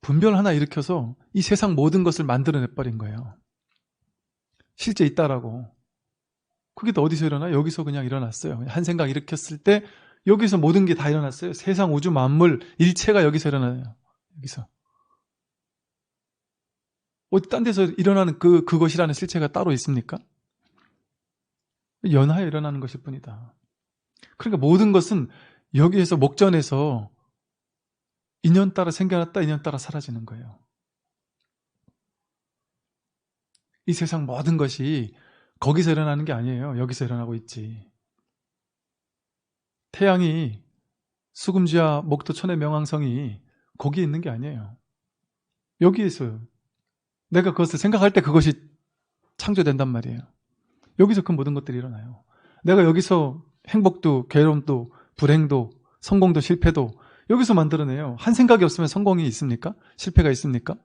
분별 하나 일으켜서 이 세상 모든 것을 만들어내버린 거예요. 실제 있다라고. 그게 또 어디서 일어나? 여기서 그냥 일어났어요. 한 생각 일으켰을 때 여기서 모든 게 다 일어났어요. 세상, 우주, 만물, 일체가 여기서 일어나요. 여기서. 어디 딴 데서 일어나는 그것이라는 실체가 따로 있습니까? 연하여 일어나는 것일 뿐이다. 그러니까 모든 것은 여기에서 목전에서 인연 따라 생겨났다, 인연 따라 사라지는 거예요. 이 세상 모든 것이 거기서 일어나는 게 아니에요. 여기서 일어나고 있지. 태양이 수금지와 목도 천의 명왕성이 거기에 있는 게 아니에요. 여기에 있어요. 내가 그것을 생각할 때 그것이 창조된단 말이에요. 여기서 그 모든 것들이 일어나요. 내가 여기서 행복도 괴로움도 불행도 성공도 실패도 여기서 만들어내요. 한 생각이 없으면 성공이 있습니까? 실패가 있습니까?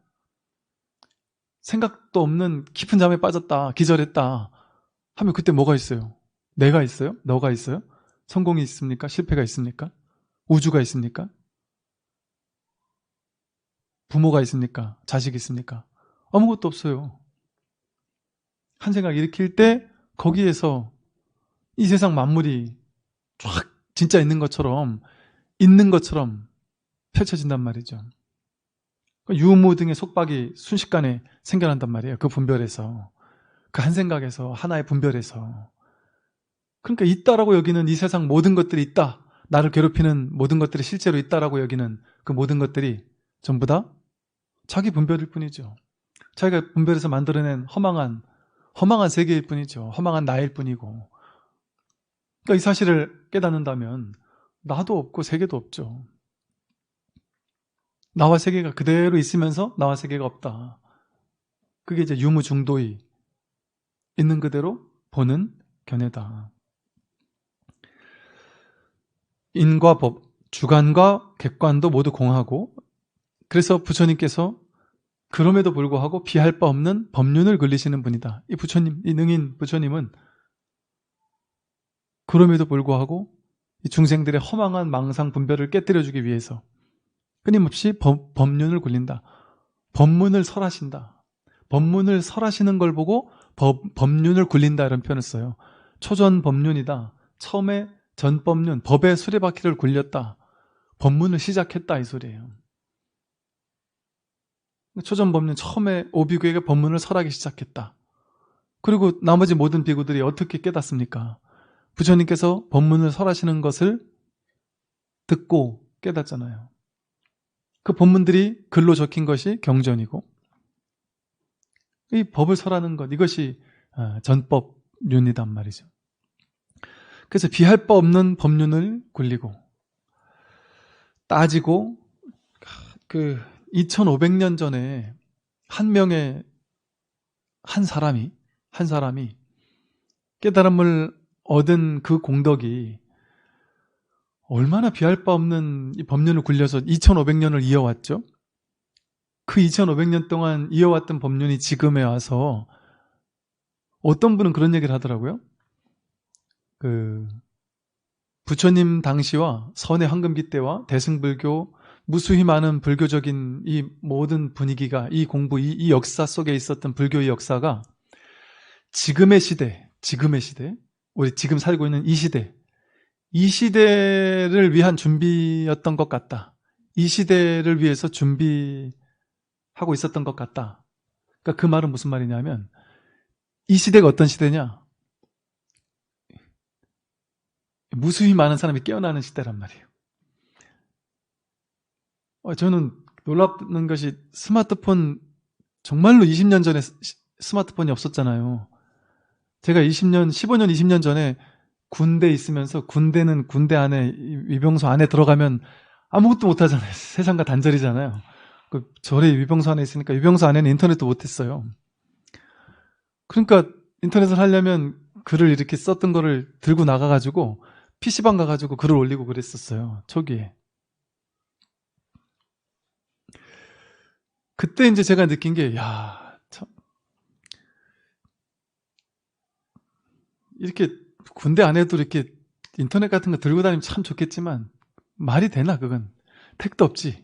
생각도 없는 깊은 잠에 빠졌다, 기절했다 하면 그때 뭐가 있어요? 내가 있어요? 너가 있어요? 성공이 있습니까? 실패가 있습니까? 우주가 있습니까? 부모가 있습니까? 자식이 있습니까? 아무것도 없어요. 한 생각 일으킬 때 거기에서 이 세상 만물이 쫙 진짜 있는 것처럼 펼쳐진단 말이죠. 유무 등의 속박이 순식간에 생겨난단 말이에요. 그 분별에서, 그 한 생각에서, 하나의 분별에서. 그러니까 있다라고 여기는 이 세상 모든 것들이 있다, 나를 괴롭히는 모든 것들이 실제로 있다라고 여기는 그 모든 것들이 전부 다 자기 분별일 뿐이죠. 자기가 분별해서 만들어낸 허망한 세계일 뿐이죠. 허망한 나일 뿐이고. 그러니까 이 사실을 깨닫는다면 나도 없고 세계도 없죠. 나와 세계가 그대로 있으면서 나와 세계가 없다. 그게 이제 유무중도의 있는 그대로 보는 견해다. 인과 법, 주관과 객관도 모두 공하고, 그래서 부처님께서 그럼에도 불구하고 비할 바 없는 법륜을 그리시는 분이다. 이 부처님, 이 능인 부처님은 그럼에도 불구하고 이 중생들의 허망한 망상 분별을 깨뜨려주기 위해서 끊임없이 법륜을 굴린다. 법문을 설하신다. 법문을 설하시는 걸 보고 법륜을 굴린다 이런 표현을 써요. 초전 법륜이다. 처음에 전법륜, 법의 수레바퀴를 굴렸다. 법문을 시작했다 이 소리예요. 초전 법륜 처음에 오비구에게 법문을 설하기 시작했다. 그리고 나머지 모든 비구들이 어떻게 깨닫습니까? 부처님께서 법문을 설하시는 것을 듣고 깨닫잖아요. 그 법문들이 글로 적힌 것이 경전이고, 이 법을 설하는 것, 이것이 전법륜이단 말이죠. 그래서 비할 바 없는 법륜을 굴리고 따지고, 그 2500년 전에 한 사람이 깨달음을 얻은 그 공덕이 얼마나 비할 바 없는 이 법륜을 굴려서 2500년을 이어왔죠. 그 2500년 동안 이어왔던 법륜이 지금에 와서, 어떤 분은 그런 얘기를 하더라고요. 그 부처님 당시와 선의 황금기 때와 대승불교, 무수히 많은 불교적인 이 모든 분위기가, 이 공부, 이 역사 속에 있었던 불교의 역사가 지금의 시대, 우리 지금 살고 있는 이 시대를 위한 준비였던 것 같다. 이 시대를 위해서 준비하고 있었던 것 같다. 그러니까 그 말은 무슨 말이냐면, 이 시대가 어떤 시대냐? 무수히 많은 사람이 깨어나는 시대란 말이에요. 저는 놀라는 것이, 스마트폰, 정말로 20년 전에 스마트폰이 없었잖아요. 제가 15년, 20년 전에 군대에 있으면서, 군대는 군대 안에, 위병소 안에 들어가면 아무것도 못하잖아요. 세상과 단절이잖아요. 그 절에 위병소 안에 있으니까 위병소 안에는 인터넷도 못했어요. 그러니까 인터넷을 하려면 글을 이렇게 썼던 거를 들고 나가가지고 PC방 가가지고 글을 올리고 그랬었어요. 초기에. 그때 이제 제가 느낀 게, 참, 이렇게 군대 안에도 이렇게 인터넷 같은 거 들고 다니면 참 좋겠지만, 말이 되나, 그건. 택도 없지.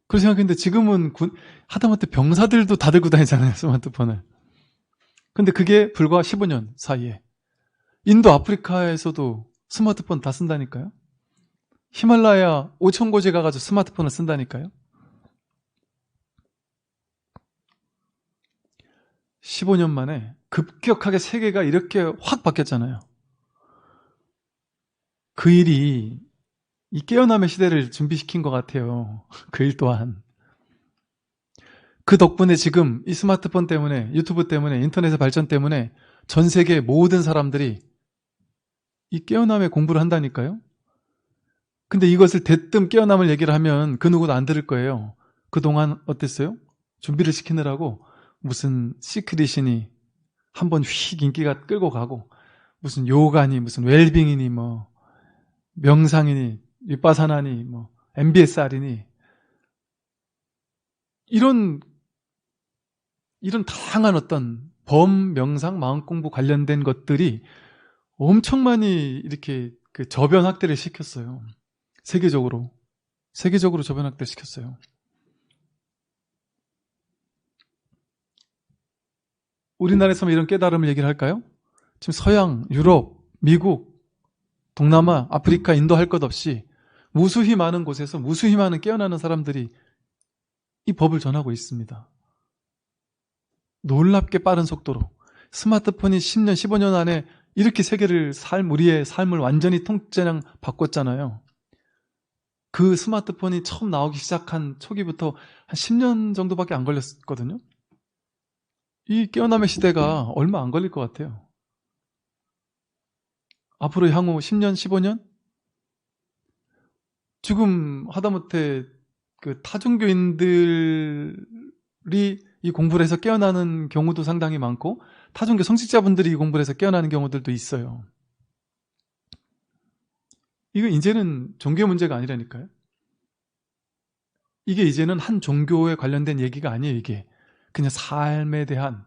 그렇게 생각했는데, 지금은 하다못해 병사들도 다 들고 다니잖아요, 스마트폰을. 근데 그게 불과 15년 사이에 인도, 아프리카에서도 스마트폰 다 쓴다니까요. 히말라야 5,000고지 가가지고 스마트폰을 쓴다니까요. 15년 만에 급격하게 세계가 이렇게 확 바뀌었잖아요. 그 일이 이 깨어남의 시대를 준비시킨 것 같아요. 그 일 또한. 그 덕분에 지금 이 스마트폰 때문에, 유튜브 때문에, 인터넷의 발전 때문에 전 세계 모든 사람들이 이 깨어남의 공부를 한다니까요. 근데 이것을 대뜸 깨어남을 얘기를 하면 그 누구도 안 들을 거예요. 그동안 어땠어요? 준비를 시키느라고 무슨 시크릿이니 한번 휙 인기가 끌고 가고, 무슨 요가니, 무슨 웰빙이니, 뭐 명상이니, 윗바사나니, 뭐 MBSR이니, 이런 다양한 어떤 범, 명상, 마음공부 관련된 것들이 엄청 많이 이렇게 그 저변 확대를 시켰어요. 세계적으로 저변 확대를 시켰어요. 우리나라에서만 이런 깨달음을 얘기를 할까요? 지금 서양, 유럽, 미국, 동남아, 아프리카, 인도 할 것 없이 무수히 많은 곳에서 무수히 많은 깨어나는 사람들이 이 법을 전하고 있습니다. 놀랍게 빠른 속도로. 스마트폰이 10년, 15년 안에 이렇게 세계를 우리의 삶을 완전히 통째랑 바꿨잖아요. 그 스마트폰이 처음 나오기 시작한 초기부터 한 10년 정도밖에 안 걸렸거든요. 이 깨어남의 시대가 얼마 안 걸릴 것 같아요. 앞으로 향후 10년, 15년? 지금 하다못해 그 타종교인들이 이 공부를 해서 깨어나는 경우도 상당히 많고, 타종교 성직자분들이 이 공부를 해서 깨어나는 경우들도 있어요. 이거 이제는 종교 문제가 아니라니까요. 이게 이제는 한 종교에 관련된 얘기가 아니에요, 이게. 그냥 삶에 대한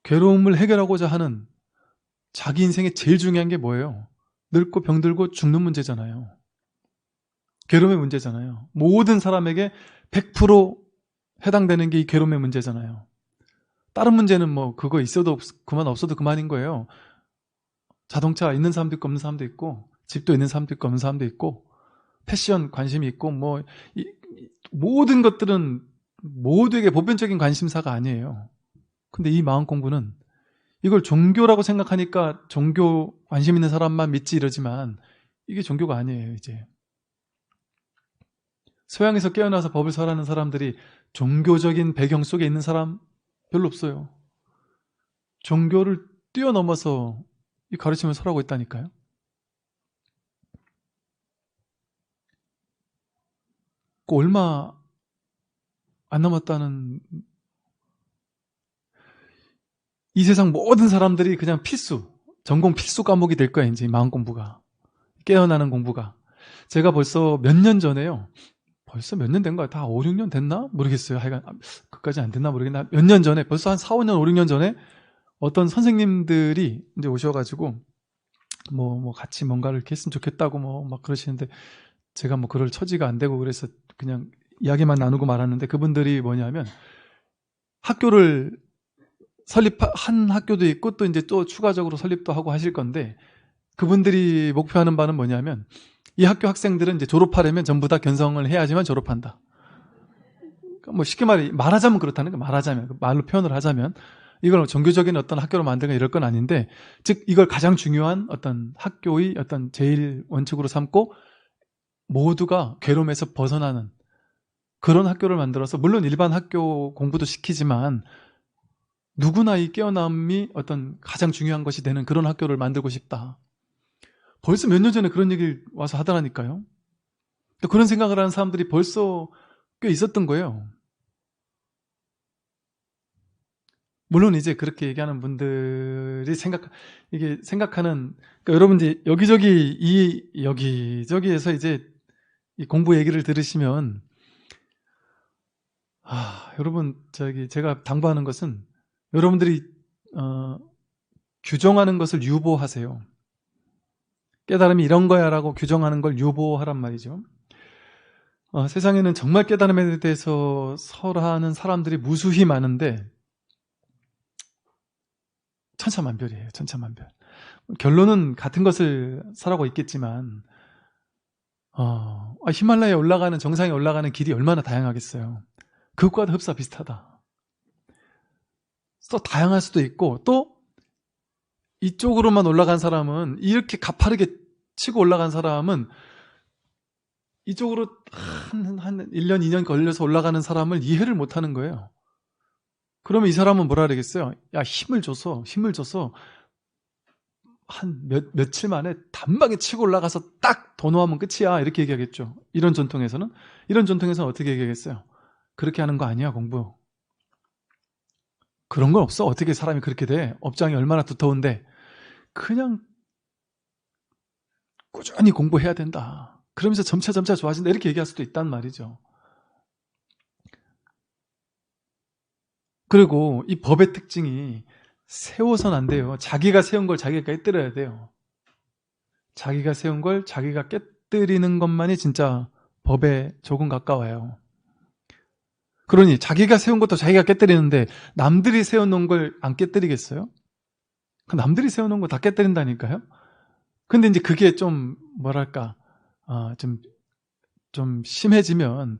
괴로움을 해결하고자 하는 자기 인생에 제일 중요한 게 뭐예요? 늙고 병들고 죽는 문제잖아요. 괴로움의 문제잖아요. 모든 사람에게 100% 해당되는 게 이 괴로움의 문제잖아요. 다른 문제는 뭐 그거 있어도 그만 없어도 그만인 거예요. 자동차 있는 사람도 있고 없는 사람도 있고, 집도 있는 사람도 있고 없는 사람도 있고, 패션 관심이 있고, 뭐 모든 것들은 모두에게 보편적인 관심사가 아니에요. 근데 이 마음 공부는 이걸 종교라고 생각하니까 종교 관심 있는 사람만 믿지 이러지만 이게 종교가 아니에요, 이제. 서양에서 깨어나서 법을 설하는 사람들이 종교적인 배경 속에 있는 사람 별로 없어요. 종교를 뛰어넘어서 이 가르침을 설하고 있다니까요. 그 얼마 안 남았다는, 이 세상 모든 사람들이 그냥 전공 필수 과목이 될 거야, 이제 마음 공부가. 깨어나는 공부가. 제가 벌써 몇 년 전에요. 벌써 몇 년 된 거야? 다 5, 6년 됐나? 모르겠어요. 하여간 그까지 안 됐나 모르겠나? 몇 년 전에, 벌써 한 4, 5년, 5, 6년 전에 어떤 선생님들이 이제 오셔가지고 뭐 같이 뭔가를 이렇게 했으면 좋겠다고 뭐 막 그러시는데, 제가 뭐 그럴 처지가 안 되고 그래서 그냥 이야기만 나누고 말았는데, 그분들이 뭐냐면 학교를 설립한 학교도 있고 또 이제 또 추가적으로 설립도 하고 하실 건데, 그분들이 목표하는 바는 뭐냐면 이 학교 학생들은 이제 졸업하려면 전부 다 견성을 해야지만 졸업한다. 그러니까 뭐 쉽게 말하자면 그렇다는 거, 말하자면 말로 표현을 하자면 이걸 종교적인 어떤 학교로 만들거나 이럴 건 아닌데, 즉 이걸 가장 중요한 어떤 학교의 어떤 제일 원칙으로 삼고 모두가 괴로움에서 벗어나는 그런 학교를 만들어서, 물론 일반 학교 공부도 시키지만 누구나 이 깨어남이 어떤 가장 중요한 것이 되는 그런 학교를 만들고 싶다. 벌써 몇 년 전에 그런 얘기를 와서 하더라니까요. 그런 생각을 하는 사람들이 벌써 꽤 있었던 거예요. 물론 이제 그렇게 얘기하는 분들이 이게 생각하는, 그러니까 여러분들이 여기저기에서 이제 이 공부 얘기를 들으시면, 여러분, 제가 당부하는 것은 여러분들이 규정하는 것을 유보하세요. 깨달음이 이런 거야 라고 규정하는 걸 유보하란 말이죠. 세상에는 정말 깨달음에 대해서 설하는 사람들이 무수히 많은데 천차만별이에요. 천차만별. 결론은 같은 것을 설하고 있겠지만, 히말라야에 올라가는, 정상에 올라가는 길이 얼마나 다양하겠어요. 그것과도 흡사 비슷하다. 또 다양할 수도 있고, 또 이쪽으로만 올라간 사람은, 이렇게 가파르게 치고 올라간 사람은 이쪽으로 한 1년, 2년 걸려서 올라가는 사람을 이해를 못하는 거예요. 그러면 이 사람은 뭐라 그러겠어요? 야, 힘을 줘서 한 며칠 만에 단박에 치고 올라가서 딱 더 놓으면 끝이야, 이렇게 얘기하겠죠. 이런 전통에서는 어떻게 얘기하겠어요? 그렇게 하는 거 아니야, 공부. 그런 건 없어. 어떻게 사람이 그렇게 돼? 업장이 얼마나 두터운데. 그냥 꾸준히 공부해야 된다. 그러면서 점차 좋아진다, 이렇게 얘기할 수도 있단 말이죠. 그리고 이 법의 특징이 세워서는 안 돼요. 자기가 세운 걸 자기가 깨뜨려야 돼요. 자기가 세운 걸 자기가 깨뜨리는 것만이 진짜 법에 조금 가까워요. 그러니 자기가 세운 것도 자기가 깨뜨리는데 남들이 세워놓은 걸 안 깨뜨리겠어요? 남들이 세워놓은 거 다 깨뜨린다니까요? 근데 이제 그게 좀 뭐랄까 좀 심해지면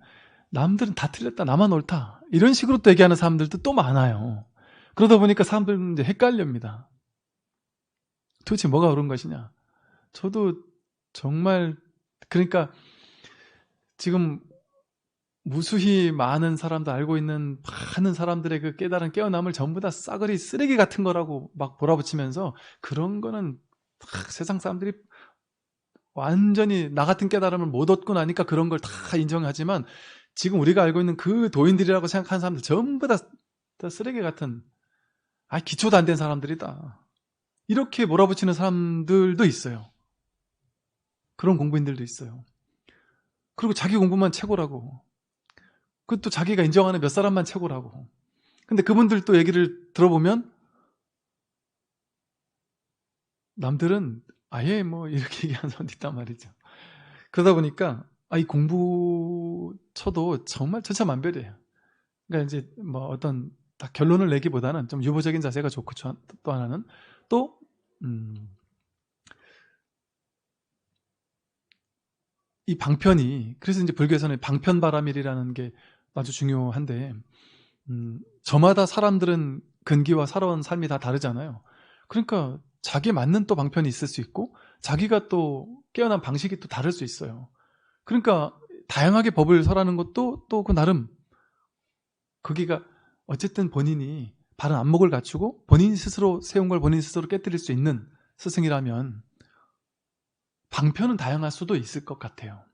남들은 다 틀렸다 나만 옳다 이런 식으로 또 얘기하는 사람들도 또 많아요. 그러다 보니까 사람들은 이제 헷갈립니다. 도대체 뭐가 옳은 것이냐. 저도 정말 그러니까 지금 무수히 많은 사람도 알고 있는 많은 사람들의 그 깨달은 깨어남을 전부 다 싸그리 쓰레기 같은 거라고 막 몰아붙이면서 그런 거는 세상 사람들이 완전히 나 같은 깨달음을 못 얻고 나니까 그런 걸 다 인정하지만 지금 우리가 알고 있는 그 도인들이라고 생각하는 사람들 전부 다 쓰레기 같은 기초도 안 된 사람들이다. 이렇게 몰아붙이는 사람들도 있어요. 그런 공부인들도 있어요. 그리고 자기 공부만 최고라고. 그것도 자기가 인정하는 몇 사람만 최고라고. 근데 그분들 또 얘기를 들어보면 남들은 아예 뭐 이렇게 얘기하는 사람도 있단 말이죠. 그러다 보니까 이 공부쳐도 정말 천차만별이에요. 그러니까 이제 뭐 어떤 딱 결론을 내기보다는 좀 유보적인 자세가 좋고 또 하나는 또 이 방편이 그래서 이제 불교에서는 방편바라밀이라는 게 아주 중요한데 저마다 사람들은 근기와 살아온 삶이 다 다르잖아요. 그러니까 자기에 맞는 또 방편이 있을 수 있고 자기가 또 깨어난 방식이 또 다를 수 있어요. 그러니까 다양하게 법을 설하는 것도 또 그 나름 거기가 어쨌든 본인이 바른 안목을 갖추고 본인 스스로 세운 걸 본인 스스로 깨뜨릴 수 있는 스승이라면 방편은 다양할 수도 있을 것 같아요.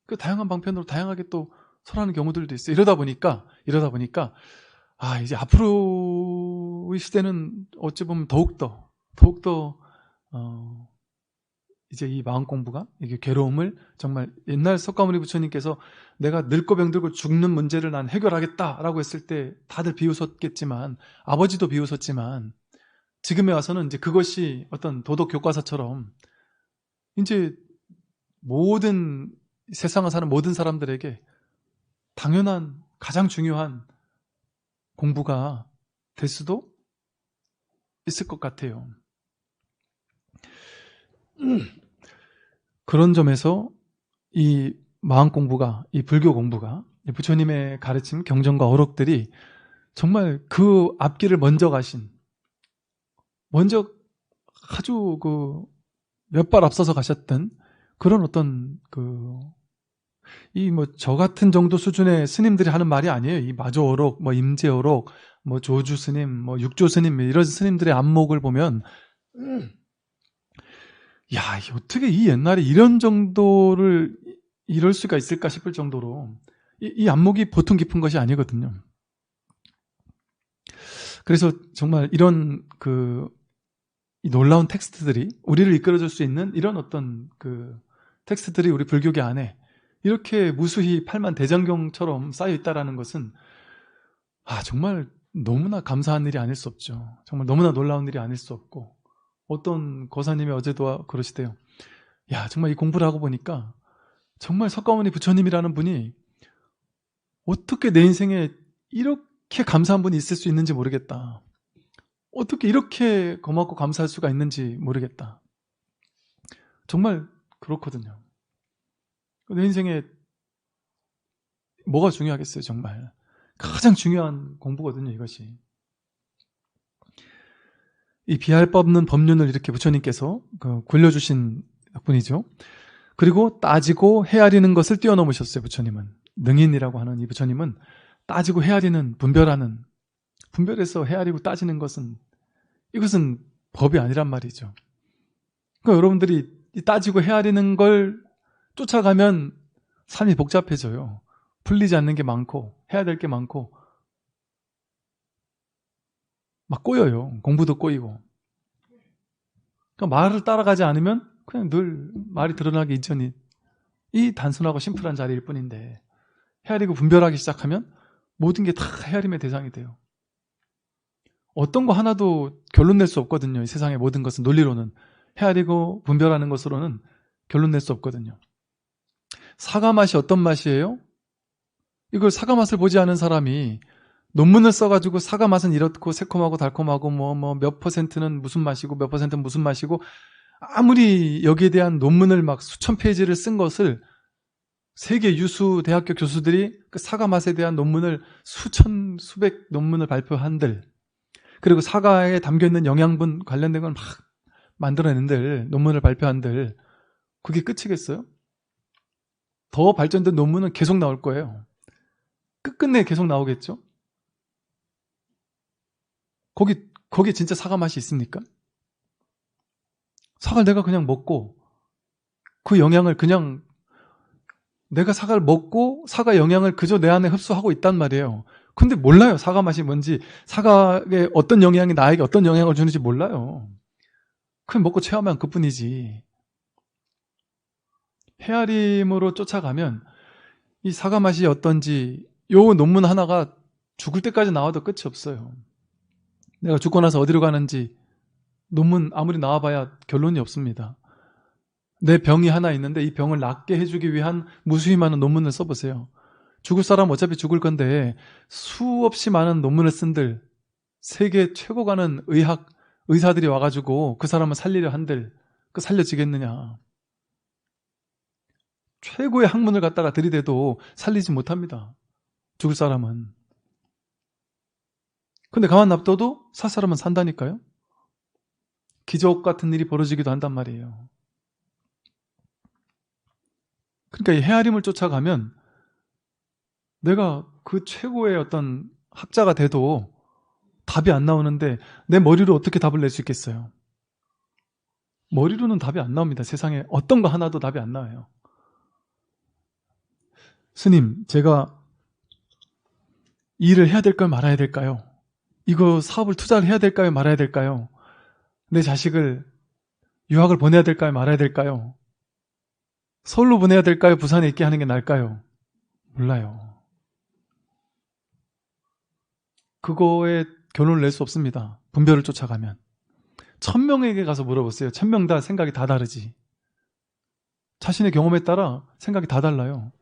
그 다양한 방편으로 다양하게 또 설하는 경우들도 있어요. 이러다 보니까 이제 앞으로의 시대는 어찌 보면 더욱더 이제 이 마음 공부가 이게 괴로움을 정말 옛날 석가모니 부처님께서 내가 늙고 병들고 죽는 문제를 난 해결하겠다라고 했을 때 다들 비웃었겠지만 아버지도 비웃었지만 지금에 와서는 이제 그것이 어떤 도덕 교과서처럼 이제 모든 세상을 사는 모든 사람들에게 당연한 가장 중요한 공부가 될 수도 있을 것 같아요. 그런 점에서 이 마음 공부가, 이 불교 공부가, 이 부처님의 가르침, 경전과 어록들이 정말 그 앞길을 먼저 가신, 먼저 아주 몇 발 앞서서 가셨던 그런 어떤 저 같은 정도 수준의 스님들이 하는 말이 아니에요. 이 마조어록, 임재어록, 조주 스님, 육조 스님, 이런 스님들의 안목을 보면, 어떻게 이 옛날에 이런 정도를 이럴 수가 있을까 싶을 정도로 이 안목이 보통 깊은 것이 아니거든요. 그래서 정말 이런 이 놀라운 텍스트들이 우리를 이끌어줄 수 있는 이런 어떤 텍스트들이 우리 불교계 안에 이렇게 무수히 팔만 대장경처럼 쌓여 있다라는 것은 정말 너무나 감사한 일이 아닐 수 없죠. 정말 너무나 놀라운 일이 아닐 수 없고 어떤 거사님이 어제도 그러시대요. 정말 이 공부를 하고 보니까 정말 석가모니 부처님이라는 분이 어떻게 내 인생에 이렇게 감사한 분이 있을 수 있는지 모르겠다. 어떻게 이렇게 고맙고 감사할 수가 있는지 모르겠다. 정말 그렇거든요. 내 인생에 뭐가 중요하겠어요, 정말. 가장 중요한 공부거든요, 이것이. 이 비할 바 없는 법륜을 이렇게 부처님께서 굴려주신 분이죠. 그리고 따지고 헤아리는 것을 뛰어넘으셨어요, 부처님은. 능인이라고 하는 이 부처님은 따지고 헤아리는, 분별해서 헤아리고 따지는 이것은 법이 아니란 말이죠. 그러니까 여러분들이 이 따지고 헤아리는 걸 쫓아가면 삶이 복잡해져요. 풀리지 않는 게 많고 해야 될 게 많고 막 꼬여요. 공부도 꼬이고. 그러니까 말을 따라가지 않으면 그냥 늘 말이 드러나기 이전이 이 단순하고 심플한 자리일 뿐인데 헤아리고 분별하기 시작하면 모든 게 다 헤아림의 대상이 돼요. 어떤 거 하나도 결론 낼 수 없거든요. 이 세상의 모든 것은 논리로는 헤아리고 분별하는 것으로는 결론 낼 수 없거든요. 사과 맛이 어떤 맛이에요? 이걸 사과 맛을 보지 않은 사람이 논문을 써가지고 사과 맛은 이렇고 새콤하고 달콤하고 몇 퍼센트는 무슨 맛이고 몇 퍼센트는 무슨 맛이고 아무리 여기에 대한 논문을 막 수천 페이지를 쓴 것을 세계 유수 대학교 교수들이 그 사과 맛에 대한 논문을 수백 논문을 발표한들, 그리고 사과에 담겨있는 영양분 관련된 걸 막 만들어낸들, 논문을 발표한들, 그게 끝이겠어요? 더 발전된 논문은 계속 나올 거예요. 끝끝내 계속 나오겠죠? 거기 진짜 사과 맛이 있습니까? 사과를 내가 그냥 먹고 그 영양을 그냥, 내가 사과를 먹고 사과 영양을 그저 내 안에 흡수하고 있단 말이에요. 근데 몰라요. 사과 맛이 뭔지, 사과에 어떤 영양이 나에게 어떤 영향을 주는지 몰라요. 그냥 먹고 체험한 그뿐이지. 헤아림으로 쫓아가면 이 사과 맛이 어떤지, 요 논문 하나가 죽을 때까지 나와도 끝이 없어요. 내가 죽고 나서 어디로 가는지 논문 아무리 나와봐야 결론이 없습니다. 내 병이 하나 있는데 이 병을 낫게 해주기 위한 무수히 많은 논문을 써보세요. 죽을 사람 어차피 죽을 건데 수없이 많은 논문을 쓴들, 세계 최고 가는 의사들이 와가지고 그 사람을 살리려 한들 그 살려지겠느냐. 최고의 학문을 갖다가 들이대도 살리지 못합니다. 죽을 사람은. 근데 가만 놔둬도 살 사람은 산다니까요. 기적 같은 일이 벌어지기도 한단 말이에요. 그러니까 이 헤아림을 쫓아가면 내가 그 최고의 어떤 학자가 돼도 답이 안 나오는데 내 머리로 어떻게 답을 낼 수 있겠어요? 머리로는 답이 안 나옵니다. 세상에 어떤 거 하나도 답이 안 나와요. 스님, 제가 이 일을 해야 될까요? 말아야 될까요? 이거 사업을 투자를 해야 될까요? 말아야 될까요? 내 자식을 유학을 보내야 될까요? 말아야 될까요? 서울로 보내야 될까요? 부산에 있게 하는 게 나을까요? 몰라요. 그거에 결론을 낼 수 없습니다. 분별을 쫓아가면. 1000명에게 가서 물어보세요. 1000명 다 생각이 다 다르지. 자신의 경험에 따라 생각이 다 달라요.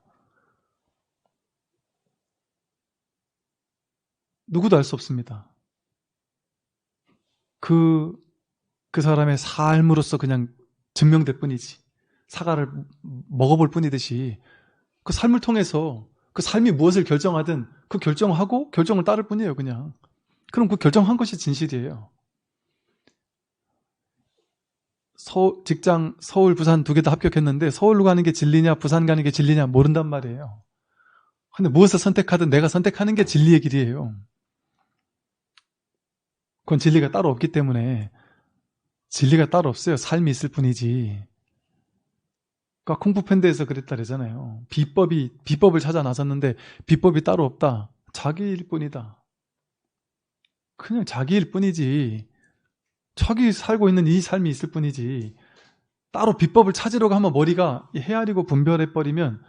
누구도 알 수 없습니다. 그 사람의 삶으로서 그냥 증명될 뿐이지. 사과를 먹어볼 뿐이듯이 그 삶을 통해서 그 삶이 무엇을 결정하든 그 결정하고 결정을 따를 뿐이에요, 그냥. 그럼 그 결정한 것이 진실이에요. 직장 서울, 부산 두 개 다 합격했는데 서울로 가는 게 진리냐 부산 가는 게 진리냐 모른단 말이에요. 근데 무엇을 선택하든 내가 선택하는 게 진리의 길이에요. 그건 진리가 따로 없기 때문에, 진리가 따로 없어요. 삶이 있을 뿐이지. 그러니까 쿵푸팬드에서 그랬다 그러잖아요. 비법을 찾아 나섰는데 비법이 따로 없다. 자기일 뿐이다. 그냥 자기일 뿐이지. 자기 살고 있는 이 삶이 있을 뿐이지. 따로 비법을 찾으려고 하면 머리가 헤아리고 분별해버리면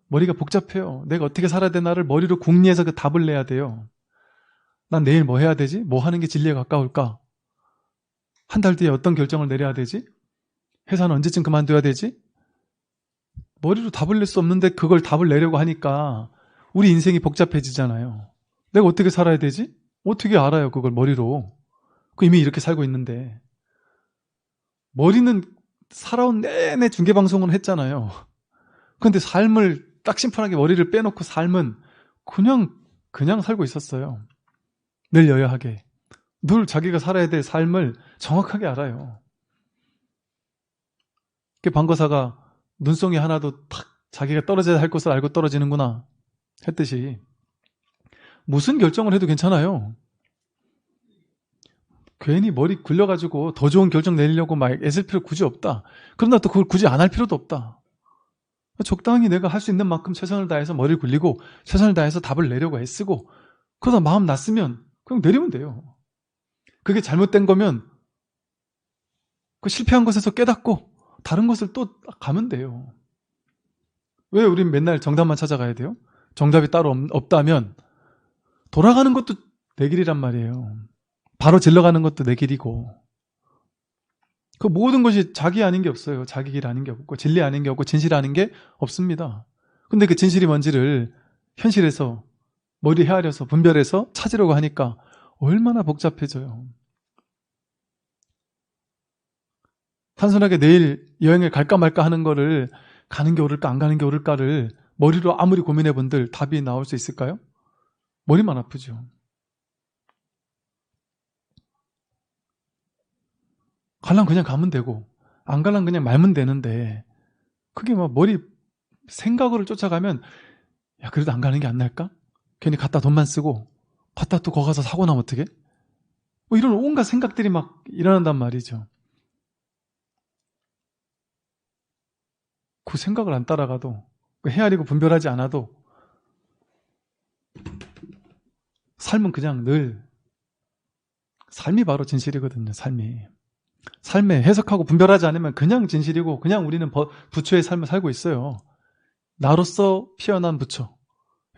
머리가 복잡해요. 내가 어떻게 살아야 되나를 머리로 궁리해서 그 답을 내야 돼요. 난 내일 뭐 해야 되지? 뭐 하는 게 진리에 가까울까? 한 달 뒤에 어떤 결정을 내려야 되지? 회사는 언제쯤 그만둬야 되지? 머리로 답을 낼 수 없는데 그걸 답을 내려고 하니까 우리 인생이 복잡해지잖아요. 내가 어떻게 살아야 되지? 어떻게 알아요, 그걸 머리로. 이미 이렇게 살고 있는데. 머리는 살아온 내내 중계방송을 했잖아요. 근데 삶을 딱 심플하게 머리를 빼놓고 삶은 그냥 살고 있었어요. 늘 여여하게. 늘 자기가 살아야 될 삶을 정확하게 알아요. 방거사가 눈송이 하나도 탁 자기가 떨어져야 할 것을 알고 떨어지는구나 했듯이 무슨 결정을 해도 괜찮아요. 괜히 머리 굴려가지고 더 좋은 결정 내리려고 막 애쓸 필요 굳이 없다. 그러나 또 그걸 굳이 안 할 필요도 없다. 적당히 내가 할 수 있는 만큼 최선을 다해서 머리를 굴리고 최선을 다해서 답을 내려고 애쓰고 그러다 마음 났으면 그냥 내리면 돼요. 그게 잘못된 거면 그 실패한 것에서 깨닫고 다른 것을 또 가면 돼요. 왜 우린 맨날 정답만 찾아가야 돼요? 정답이 따로 없다면 돌아가는 것도 내 길이란 말이에요. 바로 질러가는 것도 내 길이고. 그 모든 것이 자기 아닌 게 없어요. 자기 길 아닌 게 없고 진리 아닌 게 없고 진실 아닌 게 없습니다. 근데 그 진실이 뭔지를 현실에서 머리 헤아려서 분별해서 찾으려고 하니까 얼마나 복잡해져요. 단순하게 내일 여행을 갈까 말까 하는 거를 가는 게 옳을까 안 가는 게 옳을까를 머리로 아무리 고민해 본들 답이 나올 수 있을까요? 머리만 아프죠. 갈랑 그냥 가면 되고 안 갈랑 그냥 말면 되는데 그게 막 머리 생각으로 쫓아가면 야 그래도 안 가는 게 안 나을까? 괜히 갔다 돈만 쓰고 갔다 또 거기 가서 사고 나면 어떡해? 뭐 이런 온갖 생각들이 막 일어난단 말이죠. 그 생각을 안 따라가도 헤아리고 분별하지 않아도 삶은 그냥 늘 삶이 바로 진실이거든요. 삶에 해석하고 분별하지 않으면 그냥 진실이고 그냥 우리는 부처의 삶을 살고 있어요. 나로서 피어난 부처,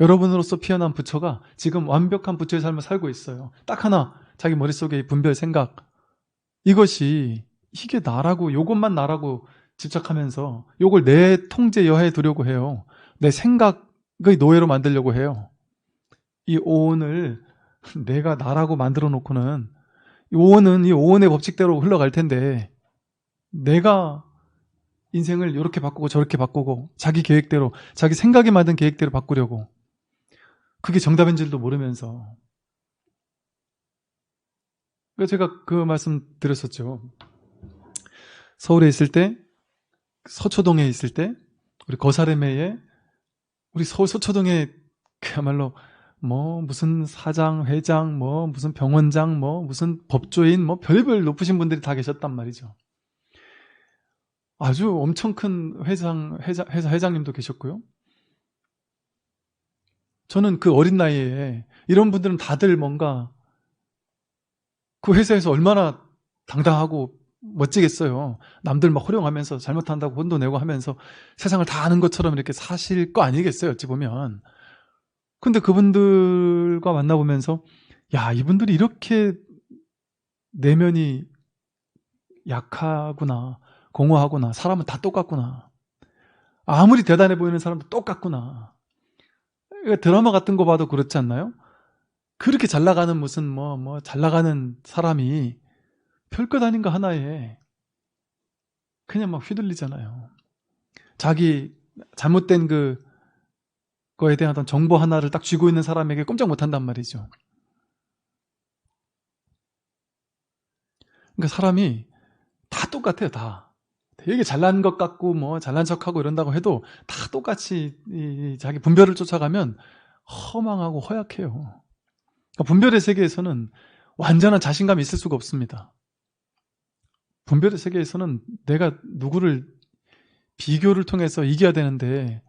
여러분으로서 피어난 부처가 지금 완벽한 부처의 삶을 살고 있어요. 딱 하나 자기 머릿속에 분별 생각 이게 나라고 요것만 나라고 집착하면서 요걸 내 통제 여하에 두려고 해요. 내 생각의 노예로 만들려고 해요. 이 오온을 내가 나라고 만들어 놓고는 이 오온의 법칙대로 흘러갈 텐데 내가 인생을 이렇게 바꾸고 저렇게 바꾸고 자기 계획대로 자기 생각에 맞는 계획대로 바꾸려고 그게 정답인 줄도 모르면서 제가 그 말씀 드렸었죠. 서울에 있을 때 서초동에 있을 때 우리 거사름회에 우리 서울 서초동에 그야말로 뭐 무슨 사장, 회장, 뭐 무슨 병원장, 뭐 무슨 법조인, 뭐 별의별 높으신 분들이 다 계셨단 말이죠. 아주 엄청 큰 회사 회장님도 계셨고요. 저는 그 어린 나이에 이런 분들은 다들 뭔가 그 회사에서 얼마나 당당하고 멋지겠어요. 남들 막 호령하면서 잘못한다고 혼도 내고 하면서 세상을 다 아는 것처럼 이렇게 사실 거 아니겠어요, 어찌 보면. 근데 그분들과 만나보면서 야, 이분들이 이렇게 내면이 약하구나, 공허하구나, 사람은 다 똑같구나. 아무리 대단해 보이는 사람도 똑같구나. 드라마 같은 거 봐도 그렇지 않나요? 그렇게 잘 나가는 무슨 잘 나가는 사람이 별것 아닌 거 하나에 그냥 막 휘둘리잖아요. 자기 잘못된 그거에 대한 어떤 정보 하나를 딱 쥐고 있는 사람에게 꼼짝 못 한단 말이죠. 그러니까 사람이 다 똑같아요, 다. 되게 잘난 것 같고 뭐 잘난 척하고 이런다고 해도 다 똑같이 자기 분별을 쫓아가면 허망하고 허약해요. 그러니까 분별의 세계에서는 완전한 자신감이 있을 수가 없습니다. 분별의 세계에서는 내가 누구를 비교를 통해서 이겨야 되는데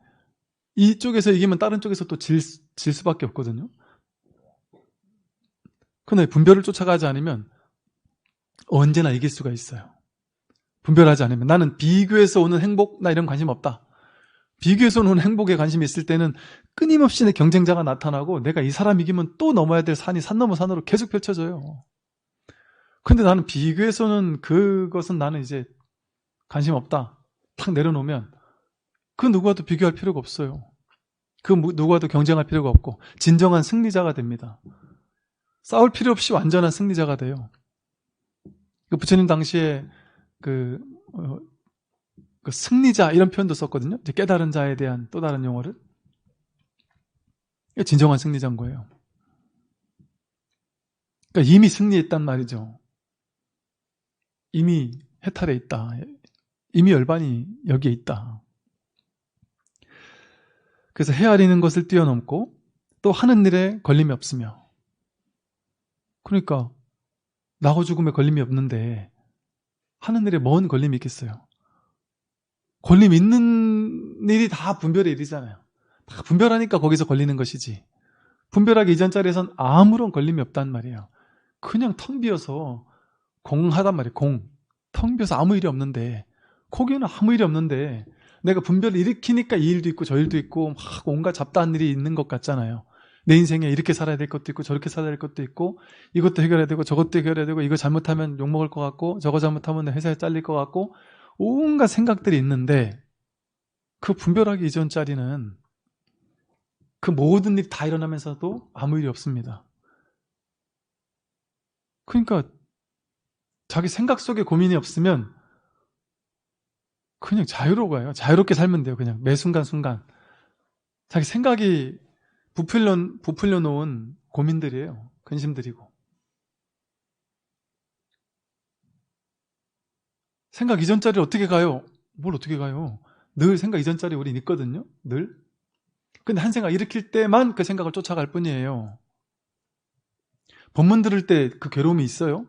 이쪽에서 이기면 다른 쪽에서 또 질 수밖에 없거든요. 그런데 분별을 쫓아가지 않으면 언제나 이길 수가 있어요. 분별하지 않으면 나는 비교해서 오는 행복 나 이런 관심 없다. 비교해서 오는 행복에 관심이 있을 때는 끊임없이 내 경쟁자가 나타나고 내가 이 사람 이기면 또 넘어야 될 산이 산 넘어 산으로 계속 펼쳐져요. 근데 나는 비교해서는 그것은 나는 이제 관심 없다. 탁 내려놓으면 그 누구와도 비교할 필요가 없어요. 그 누구와도 경쟁할 필요가 없고 진정한 승리자가 됩니다. 싸울 필요 없이 완전한 승리자가 돼요. 그 부처님 당시에 그 승리자 이런 표현도 썼거든요. 이제 깨달은 자에 대한 또 다른 용어를. 진정한 승리자인 거예요. 그러니까 이미 승리했단 말이죠. 이미 해탈에 있다. 이미 열반이 여기에 있다. 그래서 헤아리는 것을 뛰어넘고 또 하는 일에 걸림이 없으며 그러니까 나고 죽음에 걸림이 없는데 하는 일에 뭔 걸림이 있겠어요. 걸림 있는 일이 다 분별의 일이잖아요. 다 분별하니까 거기서 걸리는 것이지. 분별하기 이전 자리에선 아무런 걸림이 없단 말이에요. 그냥 텅 비어서 공하단 말이에요. 텅 비어서 아무 일이 없는데 거기는 아무 일이 없는데 내가 분별을 일으키니까 이 일도 있고 저 일도 있고 막 온갖 잡다한 일이 있는 것 같잖아요. 내 인생에 이렇게 살아야 될 것도 있고 저렇게 살아야 될 것도 있고 이것도 해결해야 되고 저것도 해결해야 되고 이거 잘못하면 욕먹을 것 같고 저거 잘못하면 내 회사에 잘릴 것 같고 온갖 생각들이 있는데 그 분별하기 이전 자리는 그 모든 일이 다 일어나면서도 아무 일이 없습니다. 그러니까 자기 생각 속에 고민이 없으면 그냥 자유로워요. 자유롭게 살면 돼요. 그냥 매 순간순간. 자기 생각이 부풀려 놓은 고민들이에요. 근심들이고. 생각 이전 자리를 어떻게 가요? 뭘 어떻게 가요? 늘 생각 이전 자리에 우린 있거든요. 늘. 근데 한 생각 일으킬 때만 그 생각을 쫓아갈 뿐이에요. 법문 들을 때 그 괴로움이 있어요?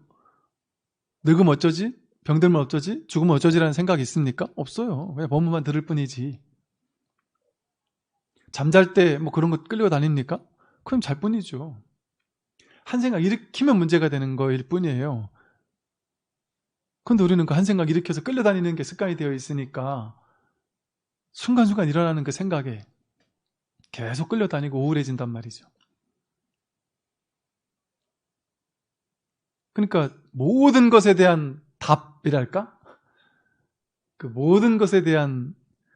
늙으면 어쩌지? 병들면 어쩌지? 죽으면 어쩌지라는 생각이 있습니까? 없어요. 그냥 법문만 들을 뿐이지. 잠잘 때 뭐 그런 거 끌려 다닙니까? 그럼 잘 뿐이죠. 한 생각 일으키면 문제가 되는 거일 뿐이에요. 근데 우리는 그 한 생각 일으켜서 끌려다니는 게 습관이 되어 있으니까 순간순간 일어나는 그 생각에 계속 끌려다니고 우울해진단 말이죠. 그러니까 모든 것에 대한 답이랄까? 그 모든 것에 대한,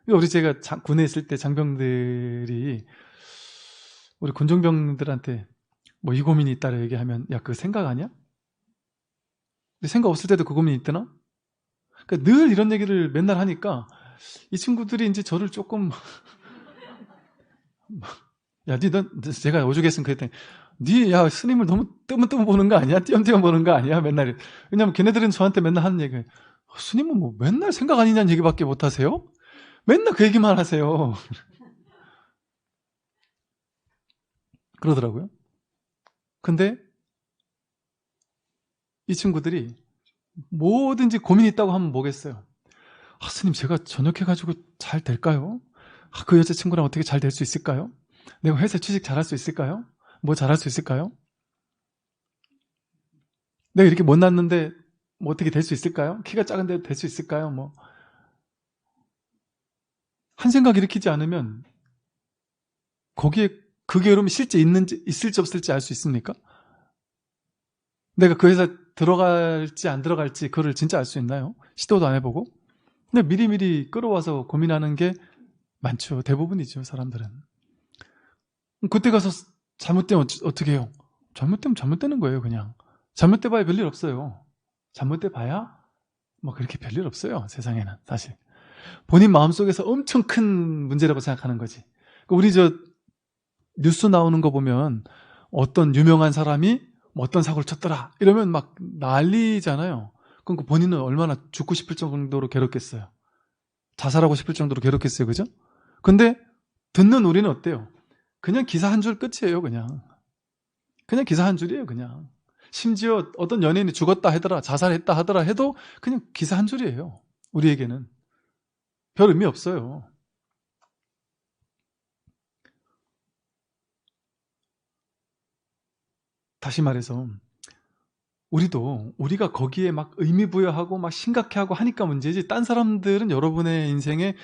우리 제가 군에 있을 때 장병들이 우리 군종병들한테 뭐 이 고민이 있다라 얘기하면 야, 그거 생각 아니야? 근데 생각 없을 때도 그 고민이 있더나? 그러니까 늘 이런 얘기를 맨날 하니까 이 친구들이 이제 저를 조금 야, 제가 오죽했으면 그랬더니 야, 스님을 너무 뜨문뜨문 보는 거 아니야? 띄엄띄엄 보는 거 아니야? 맨날. 왜냐면 걔네들은 저한테 맨날 하는 얘기, 스님은 뭐 맨날 생각 아니냐는 얘기밖에 못 하세요? 맨날 그 얘기만 하세요. 그러더라고요. 근데 이 친구들이 뭐든지 고민이 있다고 하면 뭐겠어요? 스님, 제가 전역해가지고 잘 될까요? 그 여자친구랑 어떻게 잘 될 수 있을까요? 내가 회사 취직 잘할 수 있을까요? 뭐 잘할 수 있을까요? 내가 이렇게 못났는데 뭐 어떻게 될 수 있을까요? 키가 작은데 될 수 있을까요? 뭐 한 생각 일으키지 않으면 거기에 그 괴로움이 실제 있을지 없을지 알 수 있습니까? 내가 그 회사 들어갈지 안 들어갈지 그걸 진짜 알 수 있나요? 시도도 안 해보고. 근데 미리미리 끌어와서 고민하는 게 많죠. 대부분이죠, 사람들은. 그때 가서 잘못되면 어떻게 해요? 잘못되면 잘못되는 거예요, 그냥. 잘못돼 봐야 별일 없어요. 잘못돼 봐야 뭐 그렇게 별일 없어요, 세상에는 사실. 본인 마음속에서 엄청 큰 문제라고 생각하는 거지. 우리 뉴스 나오는 거 보면 어떤 유명한 사람이 뭐 어떤 사고를 쳤더라 이러면 막 난리잖아요. 그럼 본인은 얼마나 죽고 싶을 정도로 괴롭겠어요. 자살하고 싶을 정도로 괴롭겠어요, 그죠? 근데 듣는 우리는 어때요? 그냥 기사 한 줄 끝이에요. 그냥 기사 한 줄이에요. 그냥 심지어 어떤 연예인이 죽었다 하더라, 자살했다 하더라 해도 그냥 기사 한 줄이에요. 우리에게는 별 의미 없어요. 다시 말해서 우리가 거기에 막 의미 부여하고 막 심각해하고 하니까 문제지, 딴 사람들은 여러분의 인생에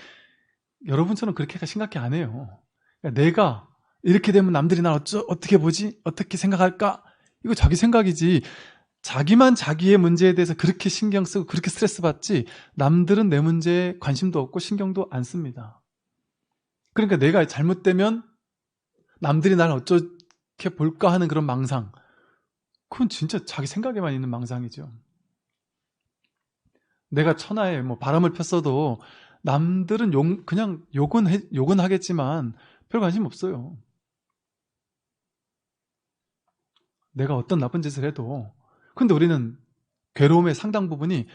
여러분처럼 그렇게 심각해 안 해요. 그러니까 내가 이렇게 되면 남들이 날 어떻게 보지? 어떻게 생각할까? 이거 자기 생각이지. 자기만 자기의 문제에 대해서 그렇게 신경 쓰고 그렇게 스트레스 받지, 남들은 내 문제에 관심도 없고 신경도 안 씁니다. 그러니까 내가 잘못되면 남들이 날 어떻게 볼까 하는 그런 망상, 그건 진짜 자기 생각에만 있는 망상이죠. 내가 천하에 뭐 바람을 폈어도 남들은 그냥 욕은 하겠지만 별 관심 없어요. 내가 어떤 나쁜 짓을 해도. 근데 우리는 괴로움의 상당 부분이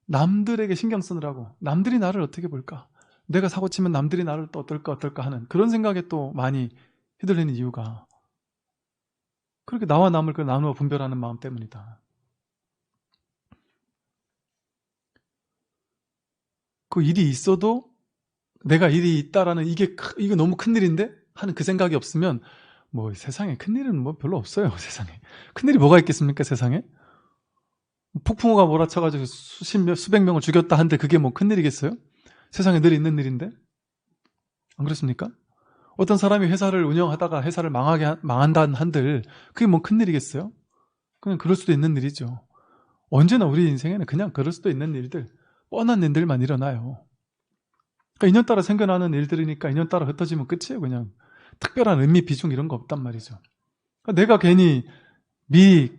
남들에게 신경 쓰느라고, 남들이 나를 어떻게 볼까, 내가 사고 치면 남들이 나를 또 어떨까 하는 그런 생각에 또 많이 휘둘리는 이유가 그렇게 나와 남을 나누어 분별하는 마음 때문이다. 그 일이 있어도 내가 일이 있다라는 이거 너무 큰일인데 하는 그 생각이 없으면 뭐 세상에 큰일은 뭐 별로 없어요. 세상에 큰일이 뭐가 있겠습니까? 세상에 폭풍우가 몰아쳐가지고 수백 명을 죽였다 한들 그게 뭐 큰일이겠어요? 세상에 늘 있는 일인데. 안 그렇습니까? 어떤 사람이 회사를 운영하다가 회사를 망한다 한들 그게 뭐 큰일이겠어요? 그냥 그럴 수도 있는 일이죠. 언제나 우리 인생에는 그냥 그럴 수도 있는 일들, 뻔한 일들만 일어나요. 그러니까 인연따라 생겨나는 일들이니까 인연따라 흩어지면 끝이에요. 그냥 특별한 의미, 비중 이런 거 없단 말이죠. 그러니까 내가 괜히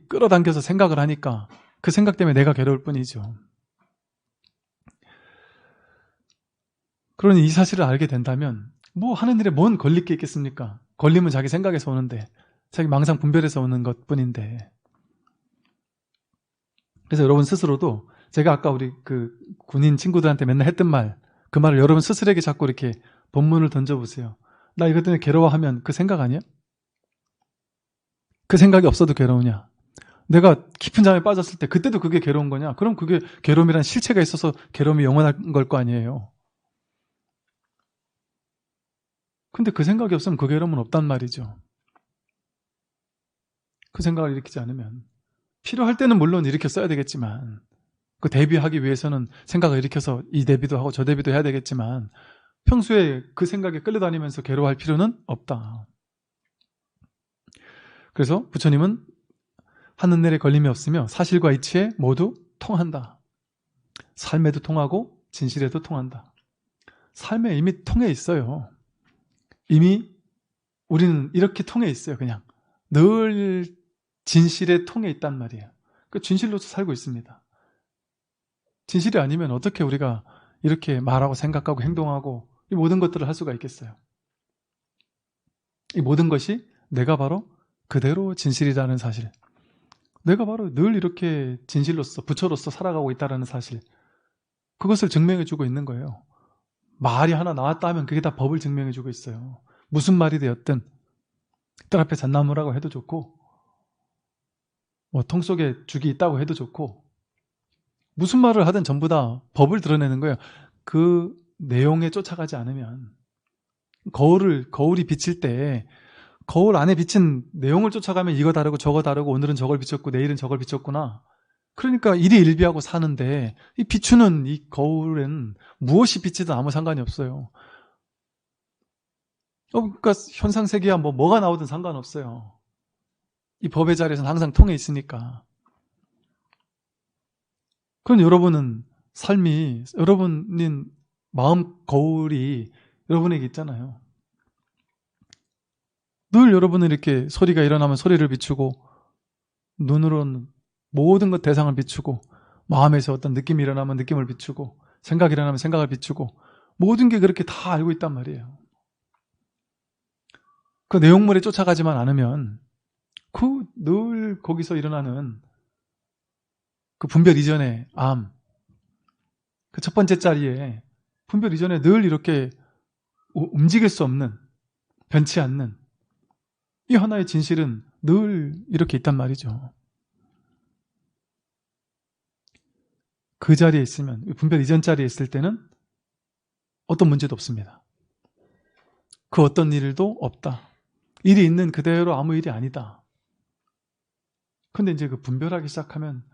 끌어당겨서 생각을 하니까 그 생각 때문에 내가 괴로울 뿐이죠. 그러니 이 사실을 알게 된다면 뭐 하는 일에 뭔 걸릴 게 있겠습니까? 걸리면 자기 생각에서 오는데, 자기 망상 분별에서 오는 것뿐인데. 그래서 여러분 스스로도 제가 아까 우리 그 군인 친구들한테 맨날 했던 말, 그 말을 여러분 스스로에게 자꾸 이렇게 본문을 던져보세요. 나 이것 때문에 괴로워하면 그 생각 아니야? 그 생각이 없어도 괴로우냐? 내가 깊은 잠에 빠졌을 때 그때도 그게 괴로운 거냐? 그럼 그게 괴로움이란 실체가 있어서 괴로움이 영원한 걸 거 아니에요. 근데 그 생각이 없으면 그 괴로움은 없단 말이죠. 그 생각을 일으키지 않으면. 필요할 때는 물론 일으켜 써야 되겠지만, 그 대비하기 위해서는 생각을 일으켜서 이 대비도 하고 저 대비도 해야 되겠지만, 평소에 그 생각에 끌려다니면서 괴로워할 필요는 없다. 그래서 부처님은 하늘날에 걸림이 없으며 사실과 이치에 모두 통한다. 삶에도 통하고 진실에도 통한다. 삶에 이미 통해 있어요. 이미 우리는 이렇게 통해 있어요. 그냥 늘 진실에 통해 있단 말이에요. 그 진실로서 살고 있습니다. 진실이 아니면 어떻게 우리가 이렇게 말하고 생각하고 행동하고 이 모든 것들을 할 수가 있겠어요? 이 모든 것이 내가 바로 그대로 진실이라는 사실, 내가 바로 늘 이렇게 진실로서 부처로서 살아가고 있다는 사실, 그것을 증명해주고 있는 거예요. 말이 하나 나왔다 하면 그게 다 법을 증명해주고 있어요. 무슨 말이 되었든 뜰 앞에 잣나무라고 해도 좋고, 뭐 통 속에 죽이 있다고 해도 좋고, 무슨 말을 하든 전부 다 법을 드러내는 거예요. 그 내용에 쫓아가지 않으면. 거울이 비칠 때 거울 안에 비친 내용을 쫓아가면 이거 다르고 저거 다르고, 오늘은 저걸 비췄고 내일은 저걸 비췄구나. 그러니까 일희일비하고 사는데, 이 비추는 이 거울엔 무엇이 비치든 아무 상관이 없어요. 그러니까 현상세계야 뭐가 나오든 상관없어요. 이 법의 자리에서는 항상 통해 있으니까. 그럼 여러분은 삶이, 여러분인 마음 거울이 여러분에게 있잖아요. 늘 여러분은 이렇게 소리가 일어나면 소리를 비추고, 눈으로는 모든 것 대상을 비추고, 마음에서 어떤 느낌이 일어나면 느낌을 비추고, 생각이 일어나면 생각을 비추고, 모든 게 그렇게 다 알고 있단 말이에요. 그 내용물에 쫓아가지만 않으면 그 늘 거기서 일어나는 그 분별 이전의 암, 그 첫 번째 자리에 분별 이전에 늘 이렇게 움직일 수 없는, 변치 않는 이 하나의 진실은 늘 이렇게 있단 말이죠. 그 자리에 있으면, 분별 이전 자리에 있을 때는 어떤 문제도 없습니다. 그 어떤 일도 없다. 일이 있는 그대로 아무 일이 아니다. 근데 이제 그 분별하기 시작하면,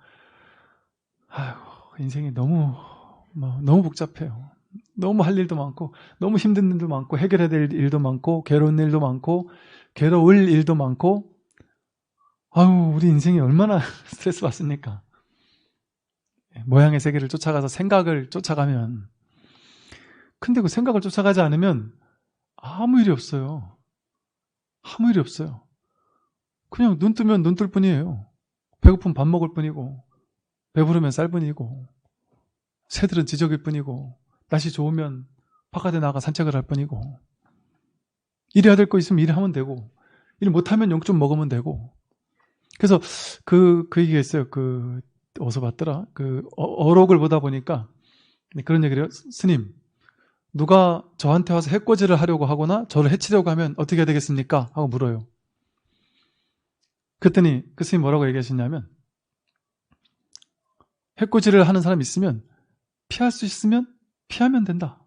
인생이 너무 복잡해요. 너무 할 일도 많고, 너무 힘든 일도 많고, 해결해야 될 일도 많고, 괴로운 일도 많고, 괴로울 일도 많고, 우리 인생이 얼마나 스트레스 받습니까? 모양의 세계를 쫓아가서 생각을 쫓아가면, 근데 그 생각을 쫓아가지 않으면 아무 일이 없어요. 아무 일이 없어요. 그냥 눈 뜨면 눈 뜰 뿐이에요. 배고프면 밥 먹을 뿐이고, 배부르면 쌀 뿐이고, 새들은 지저귀 뿐이고, 날씨 좋으면 바깥에 나가 산책을 할 뿐이고, 일해야 될 거 있으면 일하면 되고, 일 못하면 용 좀 먹으면 되고. 그래서 그 얘기가 있어요. 어디서 봤더라? 어록을 보다 보니까 그런 얘기를 해요. 스님, 누가 저한테 와서 해코지를 하려고 하거나 저를 해치려고 하면 어떻게 해야 되겠습니까? 하고 물어요. 그랬더니 그 스님 뭐라고 얘기하시냐면, 해코지를 하는 사람이 있으면 피할 수 있으면 피하면 된다.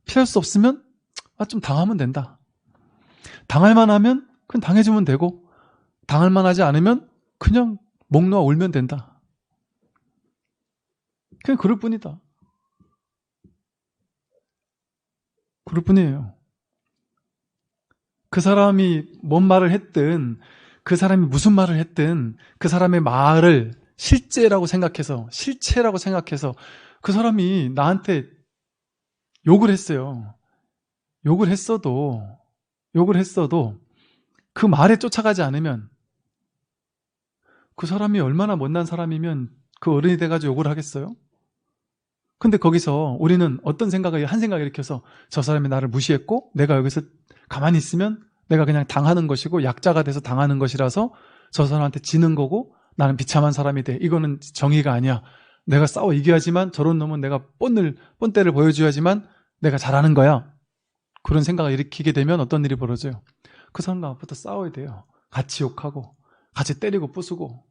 피할 수 없으면 좀 당하면 된다. 당할 만하면 그냥 당해주면 되고, 당할 만하지 않으면 그냥 목 놓아 울면 된다. 그냥 그럴 뿐이다. 그럴 뿐이에요. 그 사람이 뭔 말을 했든, 그 사람이 무슨 말을 했든, 그 사람의 말을 실제라고 생각해서, 실체라고 생각해서 그 사람이 나한테 욕을 했어요. 욕을 했어도 그 말에 쫓아가지 않으면, 그 사람이 얼마나 못난 사람이면 그 어른이 돼가지고 욕을 하겠어요? 근데 거기서 우리는 어떤 생각을, 한 생각을 일으켜서 저 사람이 나를 무시했고 내가 여기서 가만히 있으면 내가 그냥 당하는 것이고 약자가 돼서 당하는 것이라서 저 사람한테 지는 거고 나는 비참한 사람이 돼. 이거는 정의가 아니야. 내가 싸워 이겨야지만, 저런 놈은 내가 뻔때를 보여줘야지만 내가 잘하는 거야. 그런 생각을 일으키게 되면 어떤 일이 벌어져요? 그 사람과 앞부터 싸워야 돼요. 같이 욕하고 같이 때리고 부수고,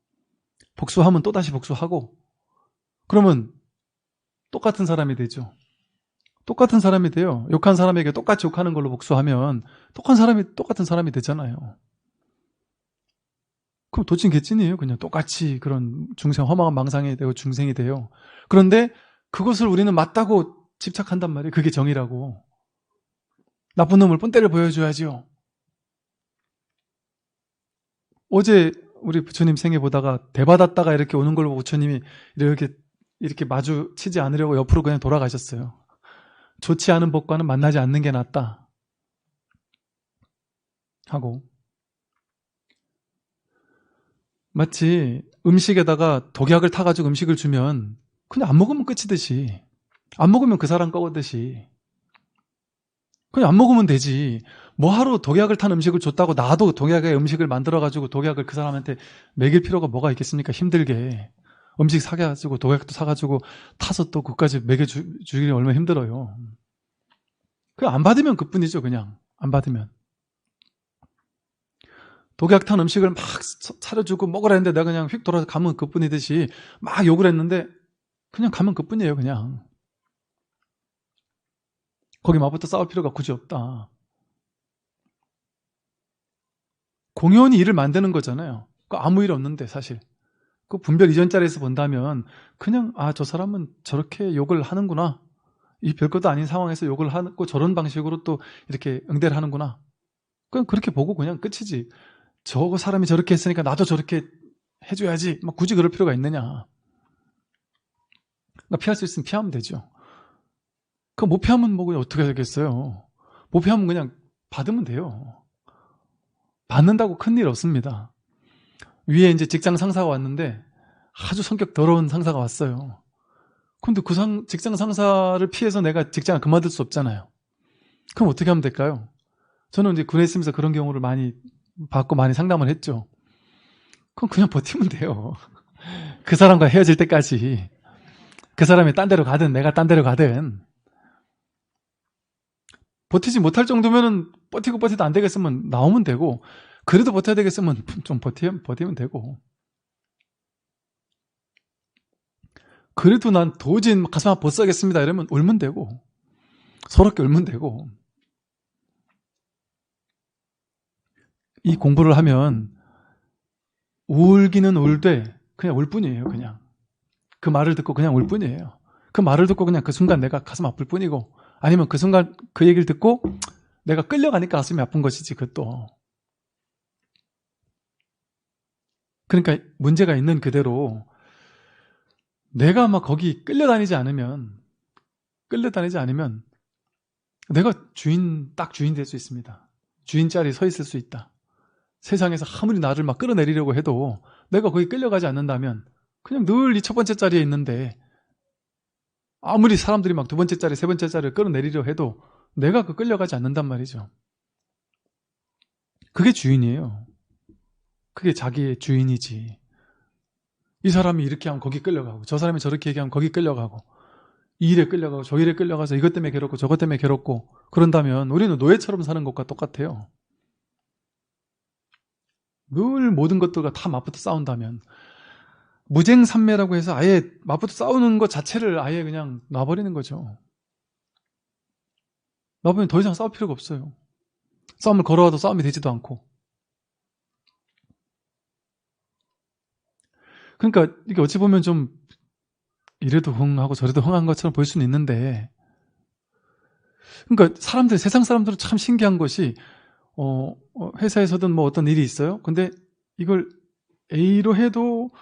복수하면 또다시 복수하고, 그러면 똑같은 사람이 되죠. 똑같은 사람이 돼요. 욕한 사람에게 똑같이 욕하는 걸로 복수하면 똑같은 사람이 되잖아요. 그럼 도찐 개찐이에요. 그냥 똑같이 그런 험악한 망상이 되고 중생이 돼요. 그런데 그것을 우리는 맞다고 집착한단 말이에요. 그게 정의라고. 나쁜 놈을 뻔때를 보여줘야지요. 어제 우리 부처님 생애 보다가 대받았다가 이렇게 오는 걸 보고 부처님이 이렇게 마주치지 않으려고 옆으로 그냥 돌아가셨어요. 좋지 않은 법과는 만나지 않는 게 낫다 하고, 마치 음식에다가 독약을 타가지고 음식을 주면 그냥 안 먹으면 끝이듯이, 안 먹으면 그 사람 거듯이 그냥 안 먹으면 되지. 뭐하러 독약을 탄 음식을 줬다고 나도 독약의 음식을 만들어가지고 독약을 그 사람한테 먹일 필요가 뭐가 있겠습니까? 힘들게 음식 사가지고 독약도 사가지고 타서 또 그까지 먹여주기 얼마나 힘들어요. 그냥 안 받으면 그뿐이죠. 그냥 안 받으면. 독약 탄 음식을 막 차려주고 먹으라 했는데 내가 그냥 휙 돌아서 가면 그뿐이듯이 막 욕을 했는데 그냥 가면 그뿐이에요. 그냥 거기 맞붙어 싸울 필요가 굳이 없다. 공연히 일을 만드는 거잖아요. 아무 일 없는데 사실 그 분별 이전 자리에서 본다면 그냥 저 사람은 저렇게 욕을 하는구나, 이 별것도 아닌 상황에서 욕을 하고 저런 방식으로 또 이렇게 응대를 하는구나, 그냥 그렇게 보고 그냥 끝이지. 저 사람이 저렇게 했으니까 나도 저렇게 해줘야지 막 굳이 그럴 필요가 있느냐. 그러니까 피할 수 있으면 피하면 되죠. 그 못 피하면 뭐 그냥 어떻게 되겠어요. 못 피하면 그냥 받으면 돼요. 받는다고 큰일 없습니다. 위에 이제 직장 상사가 왔는데 아주 성격 더러운 상사가 왔어요. 근데 그 직장 상사를 피해서 내가 직장을 그만둘 수 없잖아요. 그럼 어떻게 하면 될까요? 저는 이제 군에 있으면서 그런 경우를 많이 받고 많이 상담을 했죠. 그럼 그냥 버티면 돼요. 그 사람과 헤어질 때까지. 그 사람이 딴 데로 가든 내가 딴 데로 가든. 버티지 못할 정도면은 버티고 안 되겠으면 나오면 되고, 그래도 버텨야 되겠으면 좀 버티면 되고, 그래도 난 도저히 가슴 아파 못 살겠습니다 이러면 울면 되고, 서럽게 울면 되고. 이 공부를 하면 울기는 울되 그냥 울 뿐이에요. 그냥 그 말을 듣고 그냥 울 뿐이에요. 그 말을 듣고 그냥 그 순간 내가 가슴 아플 뿐이고, 아니면 그 순간 그 얘기를 듣고 내가 끌려가니까 가슴이 아픈 것이지, 그것도. 그러니까 문제가 있는 그대로 내가 막 거기 끌려다니지 않으면 내가 딱 주인 될 수 있습니다. 주인 자리에 서 있을 수 있다. 세상에서 아무리 나를 막 끌어내리려고 해도 내가 거기 끌려가지 않는다면 그냥 늘 이 첫 번째 자리에 있는데, 아무리 사람들이 막 두 번째 자리, 세 번째 자리를 끌어내리려 해도 내가 그 끌려가지 않는단 말이죠. 그게 주인이에요. 그게 자기의 주인이지. 이 사람이 이렇게 하면 거기 끌려가고, 저 사람이 저렇게 얘기하면 거기 끌려가고, 이 일에 끌려가고 저 일에 끌려가서 이것 때문에 괴롭고 저것 때문에 괴롭고, 그런다면 우리는 노예처럼 사는 것과 똑같아요. 늘 모든 것들과 다 맞붙어 싸운다면, 무쟁삼매라고 해서 아예 맞붙어 싸우는 것 자체를 아예 그냥 놔버리는 거죠. 놔버리면 더 이상 싸울 필요가 없어요. 싸움을 걸어와도 싸움이 되지도 않고. 그러니까 이게 어찌 보면 좀 이래도 흥하고 저래도 흥한 것처럼 보일 수는 있는데, 그러니까 세상 사람들은 참 신기한 것이, 회사에서든 뭐 어떤 일이 있어요. 근데 이걸 A로 해도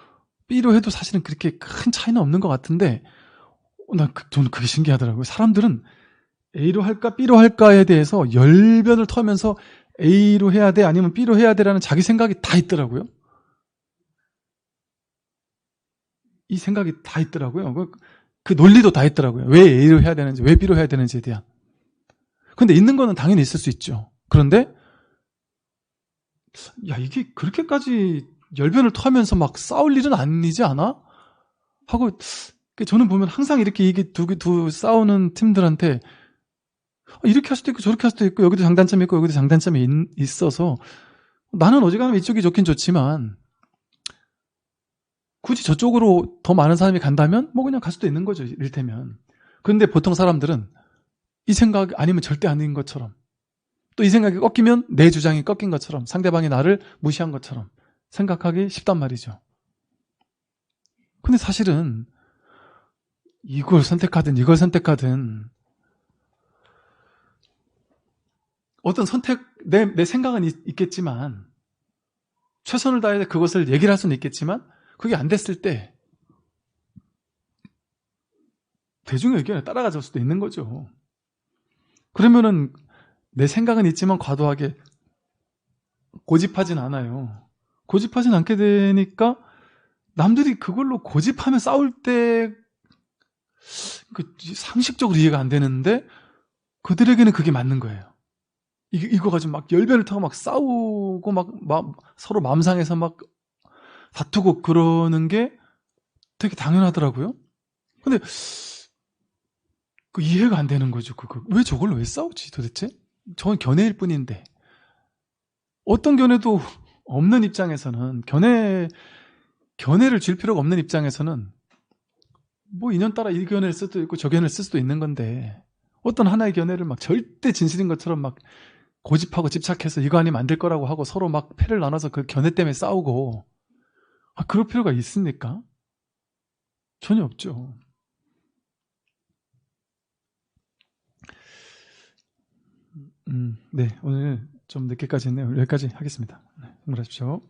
B로 해도 사실은 그렇게 큰 차이는 없는 것 같은데, 저는 그게 신기하더라고요. 사람들은 A로 할까 B로 할까에 대해서 열변을 털면서 A로 해야 돼 아니면 B로 해야 돼라는 자기 생각이 다 있더라고요. 이 생각이 다 있더라고요. 그 논리도 다 있더라고요. 왜 A로 해야 되는지, 왜 B로 해야 되는지에 대한. 근데 있는 거는 당연히 있을 수 있죠. 그런데 야, 이게 그렇게까지 열변을 토하면서 막 싸울 일은 아니지 않아? 하고 저는 보면 항상 이렇게 이게 두 싸우는 팀들한테 이렇게 할 수도 있고 저렇게 할 수도 있고 여기도 장단점이 있고 여기도 장단점이 있어서 나는 어지간하면 이쪽이 좋긴 좋지만 굳이 저쪽으로 더 많은 사람이 간다면 뭐 그냥 갈 수도 있는 거죠, 이를테면. 그런데 보통 사람들은 이 생각 아니면 절대 아닌 것처럼, 또 이 생각이 꺾이면 내 주장이 꺾인 것처럼, 상대방이 나를 무시한 것처럼 생각하기 쉽단 말이죠. 근데 사실은 이걸 선택하든 이걸 선택하든 어떤 선택, 내 생각은 있겠지만 최선을 다해 그것을 얘기를 할 수는 있겠지만 그게 안 됐을 때 대중의 의견에 따라갈 수도 있는 거죠. 그러면은 내 생각은 있지만 과도하게 고집하진 않아요. 고집하진 않게 되니까 남들이 그걸로 고집하며 싸울 때 상식적으로 이해가 안 되는데 그들에게는 그게 맞는 거예요. 이거 가지고 막 열변을 타고 막 싸우고 막 서로 마음 상해서 막 다투고 그러는 게 되게 당연하더라고요. 근데 그 이해가 안 되는 거죠. 왜 저걸로 왜 싸우지 도대체? 저건 견해일 뿐인데. 어떤 견해도 없는 입장에서는 견해를 줄 필요가 없는 입장에서는 뭐 인연따라 이 견해를 쓸 수도 있고 저 견해를 쓸 수도 있는 건데 어떤 하나의 견해를 막 절대 진실인 것처럼 막 고집하고 집착해서 이거 아니면 안 될 거라고 하고 서로 막 패를 나눠서 그 견해 때문에 싸우고 그럴 필요가 있습니까? 전혀 없죠. 네, 오늘 좀 늦게까지 했네요. 여기까지 하겠습니다. 네, humor하십시오.